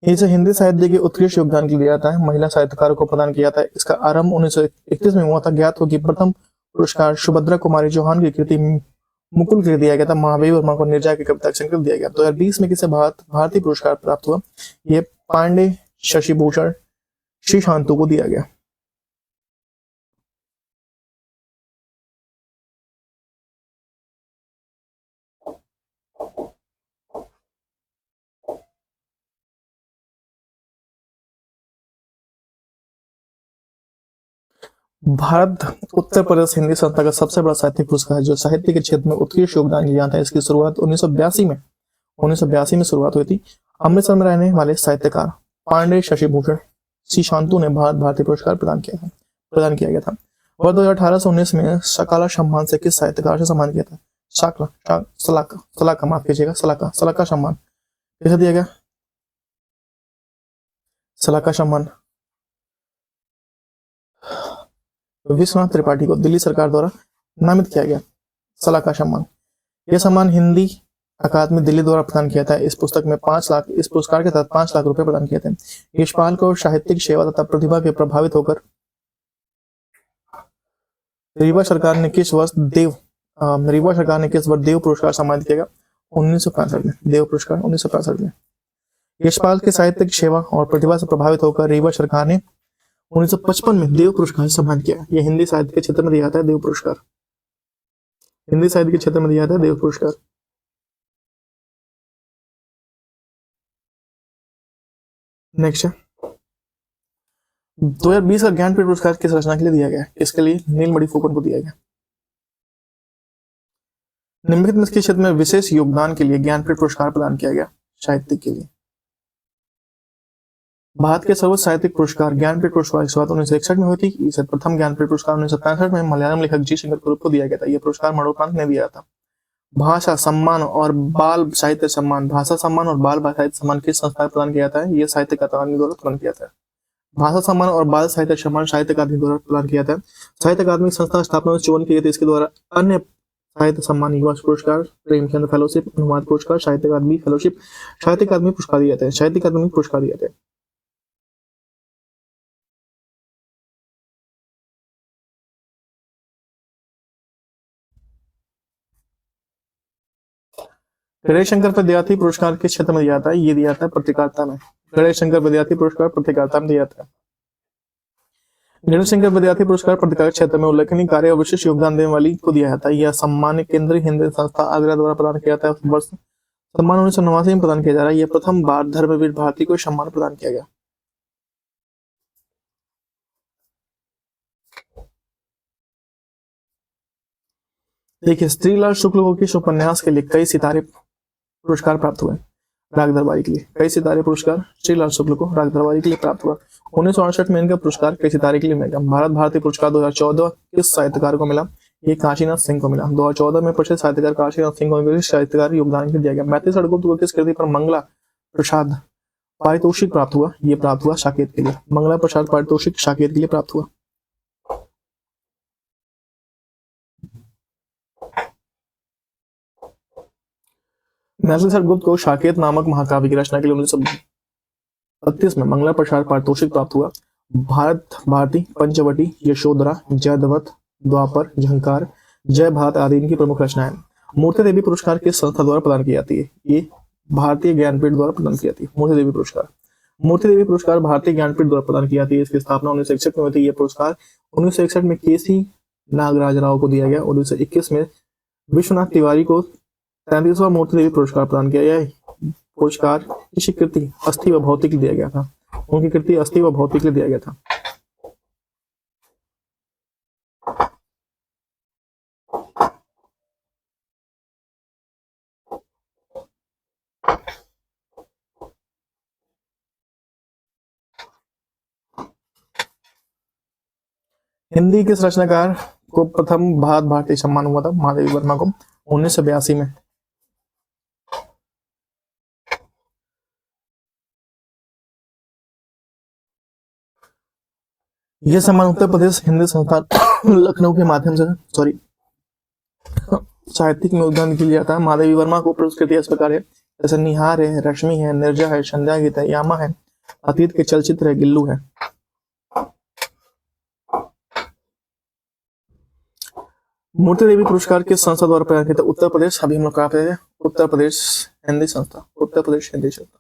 इसे हिंदी साहित्य के उत्कृष्ट योगदान के लिए दिया जाता है। महिला साहित्यकारों को प्रदान किया जाता है। इसका आरंभ 1931 में हुआ था। ज्ञात हो कि प्रथम पुरस्कार सुभद्रा कुमारी चौहान की कृति मुकुल के दिया गया था। महावीर वर्मा को निर्जय की कविता संकलित दिया गया। 2020 में किसे भारतीय पुरस्कार प्राप्त हुआ? ये पांडे शशि भूषण श्री शांतु को दिया गया। भारत उत्तर प्रदेश हिंदी संस्था का सबसे बड़ा साहित्यिक पुरस्कार है जो साहित्य के क्षेत्र में उत्कृष्ट योगदान किया जाता है। इसकी शुरुआत 1982 में शुरुआत हुई थी। अमृतसर में रहने वाले साहित्यकार पांडे शशि भूषण सी शांतु ने भारत भारतीय पुरस्कार प्रदान किया गया था। वर्ष 2018 से 19 में सकाला सम्मान से किस साहित्यकार से सम्मान किया था? सलाका सम्मान किसे दिया गया? सलाका सम्मान विश्वनाथ त्रिपाठी को दिल्ली सरकार द्वारा नामित किया गया। सलाका सम्मान, यह सम्मान हिंदी अकादमी दिल्ली द्वारा प्रदान किया था। इस पुरस्कार के तहत 5 लाख रुपए प्रदान किए थे। यशपाल को साहित्यिक सेवा तथा प्रतिभा के प्रभावित होकर रीवा सरकार ने किस वर्ष देव पुरस्कार सम्मानित किया? 1965 में देव पुरस्कार 1965 में। यशपाल के साहित्यिक सेवा और प्रतिभा से प्रभावित होकर रीवा सरकार ने 1955 में देव पुरस्कार सम्मान किया। यह हिंदी साहित्य के क्षेत्र में दिया जाता है देव पुरस्कार। हिंदी साहित्य के क्षेत्र में दिया जाता है देव पुरस्कार। नेक्स्ट 2020 का ज्ञानपीठ पुरस्कार किस रचना के लिए दिया गया? इसके लिए नीलमणि फुकन को दिया गया। निम्नलिखित में किस क्षेत्र में विशेष योगदान के लिए ज्ञानपीठ पुरस्कार प्रदान किया गया? साहित्य के लिए। भारत के सर्वोच्च साहित्यिक पुरस्कार ज्ञानपीठ पुरस्कार की शुरुआत 1961 में हुई थी। इसे प्रथम ज्ञानपीठ पुरस्कार 1965 में मलयालम लेखक जी शंकर कुरुप को दिया गया था। यह पुरस्कार मरणोपरांत ने दिया था। भाषा सम्मान और बाल साहित्य सम्मान किस संस्था प्रदान किया जाता है? यह साहित्य अकादमी द्वारा प्रदान किया जाता है। भाषा सम्मान और बाल साहित्य सम्मान साहित्य अकादमी द्वारा प्रदान किया जाता है। साहित्य अकादमी संस्था स्थापना 1954 की गई थी। इसके द्वारा अन्य साहित्य सम्मान युवा पुरस्कार, प्रेमचंद फेलोशिप, अनुवाद पुरस्कार, साहित्य अकादमी फेलोशिप, साहित्य अकादमी पुरस्कार दिए जाते हैं। साहित्य अकादमी पुरस्कार दिए जाते हैं। गणेश शंकर विद्यार्थी पुरस्कार किस क्षेत्र में दिया जाता है? ये दिया जाता है पत्रकारिता में। गणेश शंकर विद्यार्थी पुरस्कार पत्रकारिता में दिया जाता है। गणेश शंकर विद्यार्थी पुरस्कार पत्रकारिता क्षेत्र में उल्लेखनीय कार्य और विशिष्ट योगदान देने वाली को दिया जाता है। यह सम्मान केंद्रीय हिंदी संस्था आगरा द्वारा प्रदान किया जाता है। वर्ष सम्मान 1989 में प्रदान किया जा रहा है। यह प्रथम बार धर्मवीर भारती को सम्मान प्रदान किया गया। देखिए, स्त्रीलाल शुक्ल को किस उपन्यास के लिए कई सितारे पुरस्कार प्राप्त हुए? राग दरबारी के लिए। कई सितारे पुरस्कार श्रीलाल शुक्ल को राग दरबारी के लिए प्राप्त हुआ। 1968 में इनका पुरस्कार कई सितारे के लिए मिला। भारत भारती पुरस्कार 2014 किस साहित्यकार को मिला? ये काशीनाथ सिंह को मिला। 2014 में प्रसिद्ध साहित्यकार काशीनाथ सिंह को साहित्यकार योगदान के दिया गया। मैथिली सड़गुप्त को किस कृति पर मंगला प्रसाद पारितोषिक प्राप्त हुआ? ये प्राप्त हुआ साकेत के लिए। मंगला प्रसाद पारितोषिक साकेत के लिए प्राप्त हुआ। मैथिली सड़गुप्त को साकेत नामक महाकाव्य की रचना के लिए 1932 में मंगला प्रसाद पारितोषिक प्राप्त हुआ। भारत भारती, पंचवटी, यशोधरा, जयद्रथ, द्वापर, झंकार, जय भारत आदि इनकी प्रमुख रचनाएं। मूर्ति देवी पुरस्कार किस संस्था द्वारा प्रदान की जाती है? ये भारतीय ज्ञानपीठ द्वारा प्रदान की जाती है। मूर्ति देवी पुरस्कार भारतीय ज्ञानपीठ द्वारा प्रदान की जाती है। इसकी स्थापना 1961 में हुई थी। यह पुरस्कार 1961 में केसी नागराज राव को दिया गया। 1921 में विश्वनाथ तिवारी को 33वां मूर्ति देवी पुरस्कार प्रदान किया गया। पुरस्कार की कृति अस्थि व भौतिक दिया गया था। उनकी कृति अस्थि व भौतिक दिया गया था। हिंदी किस रचनाकार को प्रथम भारत भारती सम्मान हुआ था? महादेवी वर्मा को 1982 में। यह सम्मान उत्तर प्रदेश हिंदी संस्थान लखनऊ के माध्यम से साहित्यिक में योगदान के लिए जाता है। महादेवी वर्मा को पुरस्कृत इस प्रकार है जैसे निहार है, रश्मि है, निर्जा है, संध्या गीत है, यामा है, अतीत के चलचित्र है, गिल्लू है। मूर्ति देवी पुरस्कार किस संस्था द्वारा प्रदान किया था? उत्तर प्रदेश, अभी हम लोग कहा थे उत्तर प्रदेश हिंदी संस्था, उत्तर प्रदेश हिंदी संस्था।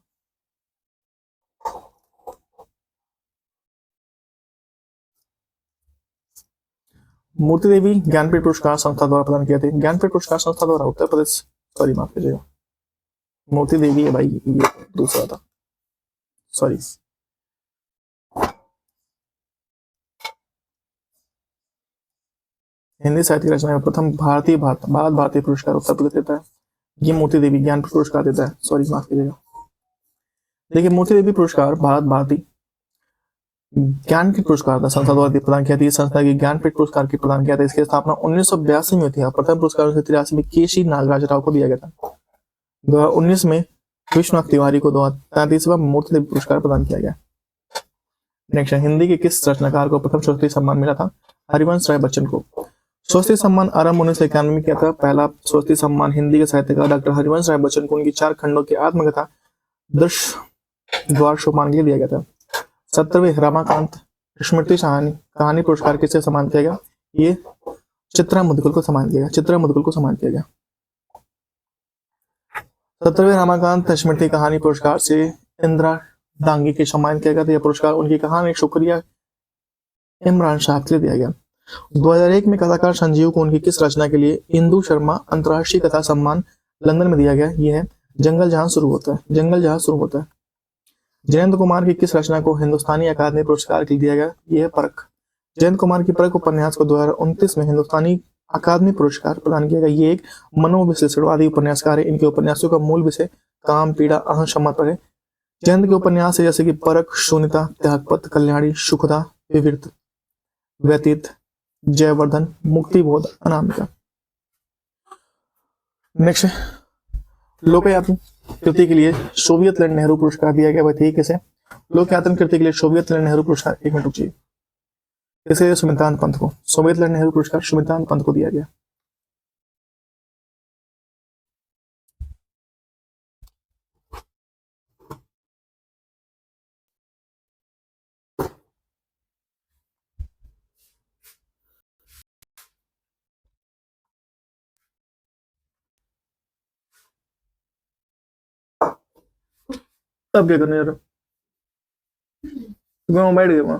मूर्ति देवी ज्ञानपीठ पुरस्कार संस्था द्वारा प्रदान किया था। ज्ञानपीठ पुरस्कार संस्था द्वारा उत्तर प्रदेश, सॉरी माफ कीजिएगा, मूर्ति देवी है भाई, ये दूसरा था, सॉरी। हिंदी साहित्य रचना में प्रथम भारत भारतीय पुरस्कार उत्तर प्रदेश देता है। ये मूर्ति देवी ज्ञानपीठ पुरस्कार देता है, सॉरी माफ कीजिएगा। देखिए मूर्ति देवी पुरस्कार भारतीय ज्ञानपीठ पुरस्कार था संस्था द्वारा प्रदान किया था। संस्था की ज्ञानपीठ पुरस्कार की प्रदान किया था। इसकी स्थापना 1982 में हुई थी। प्रथम पुरस्कार 1983 में केसी नागराज राव को दिया गया था। 2019 में विश्वनाथ तिवारी को 33वां मूर्ति देवी पुरस्कार प्रदान किया गया। नेक्स्ट, हिंदी के किस रचनाकार को प्रथम स्वस्ति सम्मान मिला था? हरिवंश राय बच्चन को। स्वस्ति सम्मान आरंभ 1991 में किया था। पहला स्वस्ति सम्मान हिंदी के साहित्यकार डॉक्टर हरिवंश राय बच्चन को उनकी 4 खंडों की आत्मकथा दश द्वार शोभान के लिए दिया गया था। 17वें रमाकांत स्मृति कहानी पुरस्कार किसे सम्मान किया गया? ये चित्रा मुदगल को सम्मान किया गया। चित्रा मुदगल को सम्मान किया गया। 17वें रमाकांत स्मृति कहानी पुरस्कार से इंदिरा डांगी के सम्मान किया गया था। यह पुरस्कार उनकी कहानी शुक्रिया इमरान शाह के लिए दिया गया। 2001 में कथाकार संजीव को उनकी किस रचना के लिए इंदु शर्मा अंतर्राष्ट्रीय कथा सम्मान लंदन में दिया गया? यह है जंगल जहां शुरू होता है। जंगल जहां शुरू होता है। जयंत कुमार की किस रचना को हिंदुस्तानी अकादमी पुरस्कार के लिए दिया गया? यह है परख। जयंत कुमार की परख उपन्यास को 2029 में हिंदुस्तानी अकादमी पुरस्कार प्रदान किया गया। ये एक मनोविश्लेषणवादी उपन्यासकार है। इनके उपन्यासों का मूल विषय काम, पीड़ा, अहंसम्मत पर है। जयंत के उपन्यास जैसे कि परख, शून्यता, त्यागपत्र, कल्याणी, सुखदा, विवृत, व्यतीत, जयवर्धन, मुक्तिबोध, अनामिका। नेक्स्ट, लोकयातन कृति के लिए सोवियत लैंड नेहरू पुरस्कार दिया गया। बताइए किसे? लोकयातन कृति के लिए सोवियत लैंड नेहरू पुरस्कार, एक मिनट रुकिए, इसे सुमित्रानंद पंत को। सोवियत लैंड नेहरू पुरस्कार सुमित्रानंद पंत को दिया गया। तब क्या करने जा रहा? वहां बैठ गए, वहां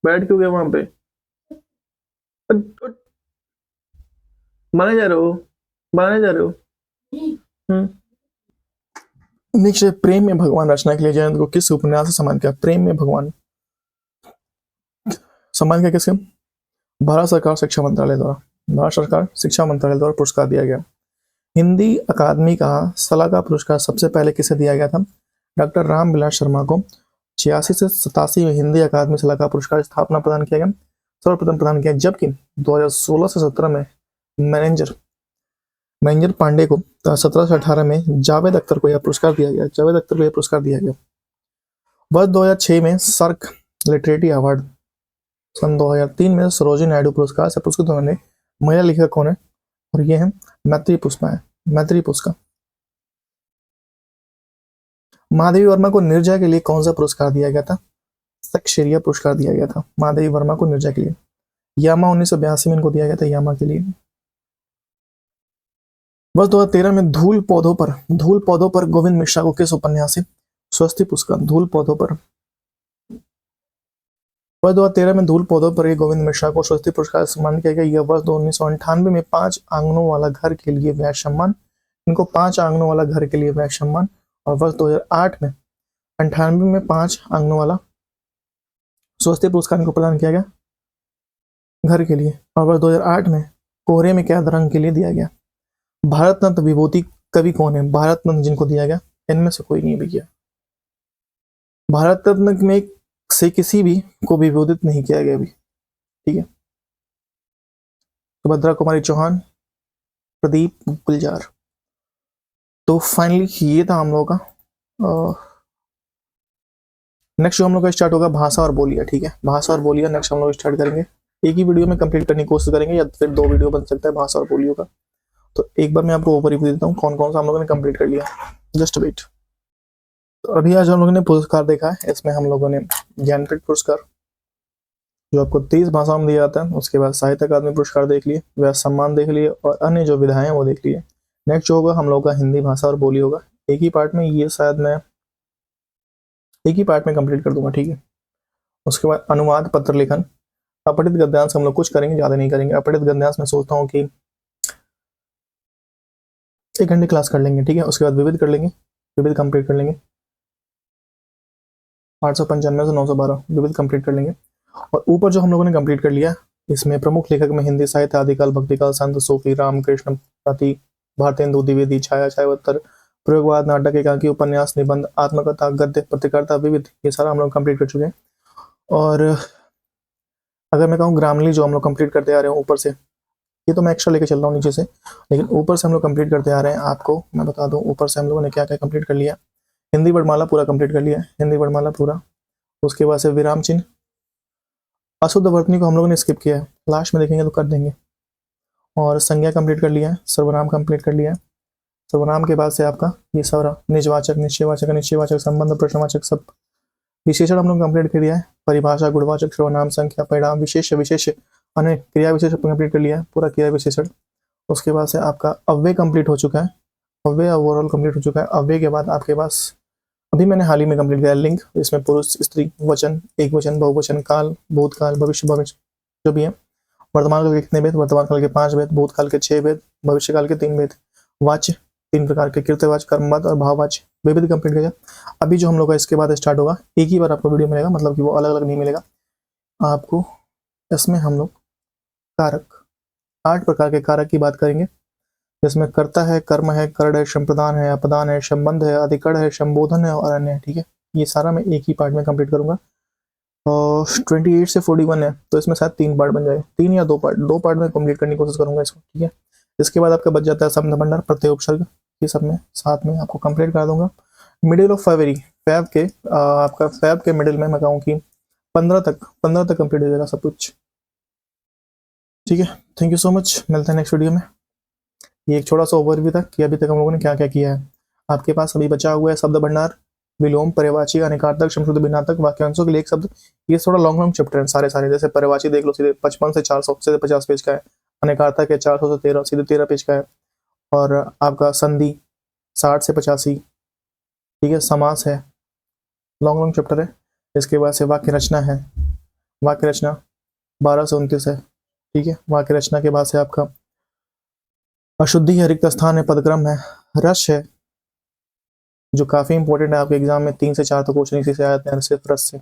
बैठ क्यों गए वहां पे? बनाने जा रहे हो? बनाने जा रहे हो? नेक्स्ट, प्रेम में भगवान रचना के लिए जयंत को किस उपन्यास से सम्मान किया? प्रेम में भगवान सम्मान किया किसके? भारत सरकार शिक्षा मंत्रालय द्वारा। भारत सरकार शिक्षा मंत्रालय द्वारा पुरस्कार दिया गया। हिंदी अकादमी का सलाहकार पुरस्कार सबसे पहले किसे दिया गया था? डॉक्टर रामविलास शर्मा को। 86 से 87 में हिंदी अकादमी सलाहकार पुरस्कार स्थापना प्रदान किया गया, सर्वप्रथम प्रदान किया, जबकि 2016 से 17 में मैनेजर पांडे को, 17 से 18 में जावेद अख्तर को यह पुरस्कार दिया गया। जावेद अख्तर को यह पुरस्कार दिया गया। वर्ष 2006 में सर्क लिटरेरी अवार्ड, सन 2003 में सरोजिनी नायडू पुरस्कार से पुरस्कृत होने महिला लेखक कौन है? और ये है मैत्री पुष्पा है, मैत्री पुष्पा। महादेवी वर्मा को निर्जा के लिए कौन सा पुरस्कार दिया गया था? सक्सेरिया पुरस्कार दिया गया था महादेवी वर्मा को निर्जा के लिए। यामा 1982 में इनको दिया गया था, यामा के लिए। वर्ष 2013 में धूल पौधों पर गोविंद मिश्रा को किस उपन्यास से स्वस्ति पुरस्कार? धूल पौधों पर। वर्ष 2013 में धूल पौधों पर गोविंद मिश्रा को स्वस्ति पुरस्कार सम्मान किया गया। यह वर्ष 1998 में 5 आंगनों वाला घर के लिए व्यास सम्मान, इनको 5 आंगनों वाला घर के लिए व्यास सम्मान। और वर्ष 2008 में 98 में 5 आंगनों वाला स्वस्ति पुरस्कार इनको प्रदान किया गया घर के लिए। और वर्ष 2008 में कोहरे में कैद रंग के लिए दिया गया। भारत रत्न विभूति कवि कौन है? भारत रत्न जिनको दिया गया इनमें से कोई नहीं भैया। भारत रत्न में से किसी भी को विभूषित नहीं किया गया अभी, ठीक है। सुभद्रा कुमारी चौहान, प्रदीप गुलजार। तो फाइनली ये था हम लोगों का। नेक्स्ट जो हम लोग का स्टार्ट होगा भाषा और बोलिया, ठीक है। भाषा और बोलिया नेक्स्ट हम लोग स्टार्ट करेंगे। एक ही वीडियो में कंप्लीट करने की कोशिश करेंगे या फिर 2 वीडियो बन सकता है भाषा और बोलियों का। तो एक बार मैं आपको ओवरव्यू देता हूँ कौन कौन सा हम लोगों ने कंप्लीट कर लिया। Just wait. तो अभी आज हम लोगों ने पुरस्कार देखा है। इसमें हम लोगों ने ज्ञानपीठ पुरस्कार जो आपको 30 भाषाओं में दिया जाता है। उसके बाद साहित्य अकादमी पुरस्कार देख लिए, व्यास सम्मान देख लिए, और अन्य जो विधाएं हैं वो देख लिए। नेक्स्ट जो होगा हम लोग का हिंदी भाषा और बोली होगा, एक ही पार्ट में, ये शायद मैं एक ही पार्ट में कंप्लीट कर दूंगा, ठीक है। उसके बाद अनुवाद, पत्र लेखन, अपठित गद्यांश हम लोग कुछ करेंगे, ज्यादा नहीं करेंगे। अपठित गद्यांश मैं सोचता हूँ कि 1 घंटे क्लास कर लेंगे, ठीक है। उसके बाद विविध कर लेंगे, विविध कंप्लीट कर लेंगे, 895 से 912 विविध कंप्लीट कर लेंगे। और ऊपर जो हम लोगों ने कंप्लीट कर लिया, इसमें प्रमुख लेखक में हिंदी साहित्य, आदिकाल, भक्तिकाल, संत, सूफी, रामकृष्ण, पति, भारतेंदु द्विवेदी, छाया, छायावत्तर, प्रयोगवाद, नाटक, एकांकी, उपन्यास, निबंध, आत्मकथा, गद्य, पत्रकारिता, विविध, ये सारा हम लोग कंप्लीट कर चुके हैं। और अगर मैं कहूँ ग्रामली जो हम लोग कंप्लीट करते आ रहे हैं ऊपर से, ये तो मैं एक्स्ट्रा लेके चल रहा हूँ नीचे से, लेकिन ऊपर से हम लोग कंप्लीट करते आ रहे हैं। आपको मैं बता दूं ऊपर से हम लोगों ने क्या क्या कंप्लीट कर लिया। हिंदी वर्णमाला पूरा कंप्लीट कर लिया है, हिंदी वर्णमाला पूरा। उसके बाद से विराम चिन्ह, अशुद्ध वर्तनी को हम लोगों ने स्किप किया है, लास्ट में देखेंगे तो कर देंगे। और संज्ञा कंप्लीट कर लिया है, सर्वनाम कंप्लीट कर लिया है। सर्वनाम के बाद से आपका ये सारा निजवाचक, निश्चयवाचक, अनिश्चयवाचक, संबंध, प्रश्नवाचक, सब। विशेषण हम लोग कंप्लीट कर लिया है, परिभाषा, गुणवाचक, सर्वनाम, संख्या, परिणाम, विशेष, विशेष, अन्य क्रिया विशेष कंप्लीट कर लिया है, पूरा क्रिया विशेषण। उसके बाद से आपका अव्यय कंप्लीट हो चुका है, अव्यय ओवरऑल कंप्लीट हो चुका है। अव्यय के बाद आपके पास अभी मैंने हाल ही में कंप्लीट किया लिंग, इसमें पुरुष, स्त्री, वचन, एक वचन, बहुवचन, काल, भूतकाल, भविष्य, भविष्य जो भी है। वर्तमान काल के कितने भेद, वर्तमान काल के 5 भेद, भूतकाल के 6 भेद, भविष्य काल के 3 भेद, वाच्य 3 प्रकार के, कृत्यवाच्य, कर्मवाच्य और भाववाच्य, विविध कंप्लीट किया। अभी जो हम लोग का इसके बाद स्टार्ट होगा, एक ही बार आपको वीडियो मिलेगा, मतलब कि वो अलग अलग नहीं मिलेगा आपको। इसमें हम लोग कारक, 8 प्रकार के कारक की बात करेंगे, जिसमें कर्ता है, कर्म है, कर्ण है, संप्रदान है, अपदान है, संबंध है, अधिकरण है, संबोधन है और अन्य है, ठीक है। ये सारा मैं एक ही पार्ट में कंप्लीट करूंगा। और 28 से 41 है, तो इसमें शायद 3 पार्ट बन जाए, 3 या 2 पार्ट में कंप्लीट करने की कोशिश करूंगा इसको, ठीक है। इसके बाद आपका बच जाता है शब्द भंडार, प्रत्यय, उपसर्ग, ये सब में साथ में आपको कंप्लीट कर दूंगा। मिडिल ऑफ फरवरी, आपका फैब के मिडिल में मैं कहूँ कि 15 तक कंप्लीट हो जाएगा सब कुछ, ठीक है। थैंक यू सो मच, मिलते हैं नेक्स्ट वीडियो में। ये एक छोटा सा ओवरव्यू था कि अभी तक हम लोगों ने क्या क्या किया है। आपके पास अभी बचा हुआ है शब्द भंडार, विलोम, पर्यायवाची, अनेकार्थक, समशब्द, भिन्नार्थक, वाक्यांशों के लिए एक शब्द। ये थोड़ा लॉन्ग चैप्टर है सारे। जैसे पर्यायवाची देख लो, सीधे 55 से 400 सीधे 50 पेज का है। अनेकार्थक है 400 से 13 सीधे 13 पेज का है। और आपका संधि 60 से 85, ठीक है। समास है, लॉन्ग चैप्टर है। इसके बाद से वाक्य रचना है, वाक्य रचना 12 से 29 है, ठीक है। वाक्य रचना के बाद से आपका अशुद्धि है, रिक्त स्थान है, पदक्रम है, रस है, जो काफी इंपॉर्टेंट है आपके एग्जाम में, 3 से 4 तो क्वेश्चन इसी से आते हैं, सिर्फ रस से,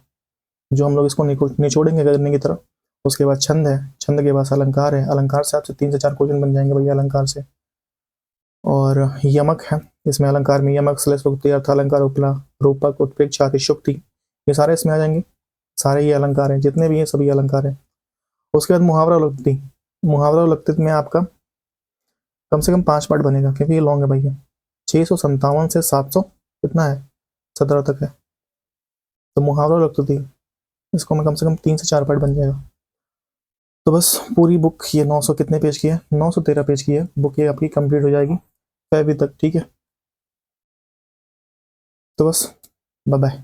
जो हम लोग इसको निचोड़ेंगे करने की तरफ। उसके बाद छंद है, छंद के बाद अलंकार है, अलंकार से आपसे 3 से 4 क्वेश्चन बन जाएंगे भैया अलंकार से। और यमक है, इसमें अलंकार में यमक, श्लेषोक्ति, अर्थालंकार, उपला, रूपक, उत्प्रेक्षा, अतिशयोक्ति, ये सारे इसमें आ जाएंगे। सारे ये अलंकार हैं, जितने भी हैं सभी अलंकार हैं। उसके बाद मुहावरा उक्ति, मुहावरा उक्ति में आपका कम से कम 5 पार्ट बनेगा, क्योंकि ये लॉन्ग है भैया। 657 से 700 कितना है, 17 तक है। तो मुहावरा उक्ति इसको मैं कम से कम 3 से 4 पार्ट बन जाएगा। तो बस पूरी बुक ये 900 कितने पेज की है, 913 पेज की है बुक, ये आपकी कंप्लीट हो जाएगी फेब्रुअरी तक, ठीक है। तो बस बाय बाय।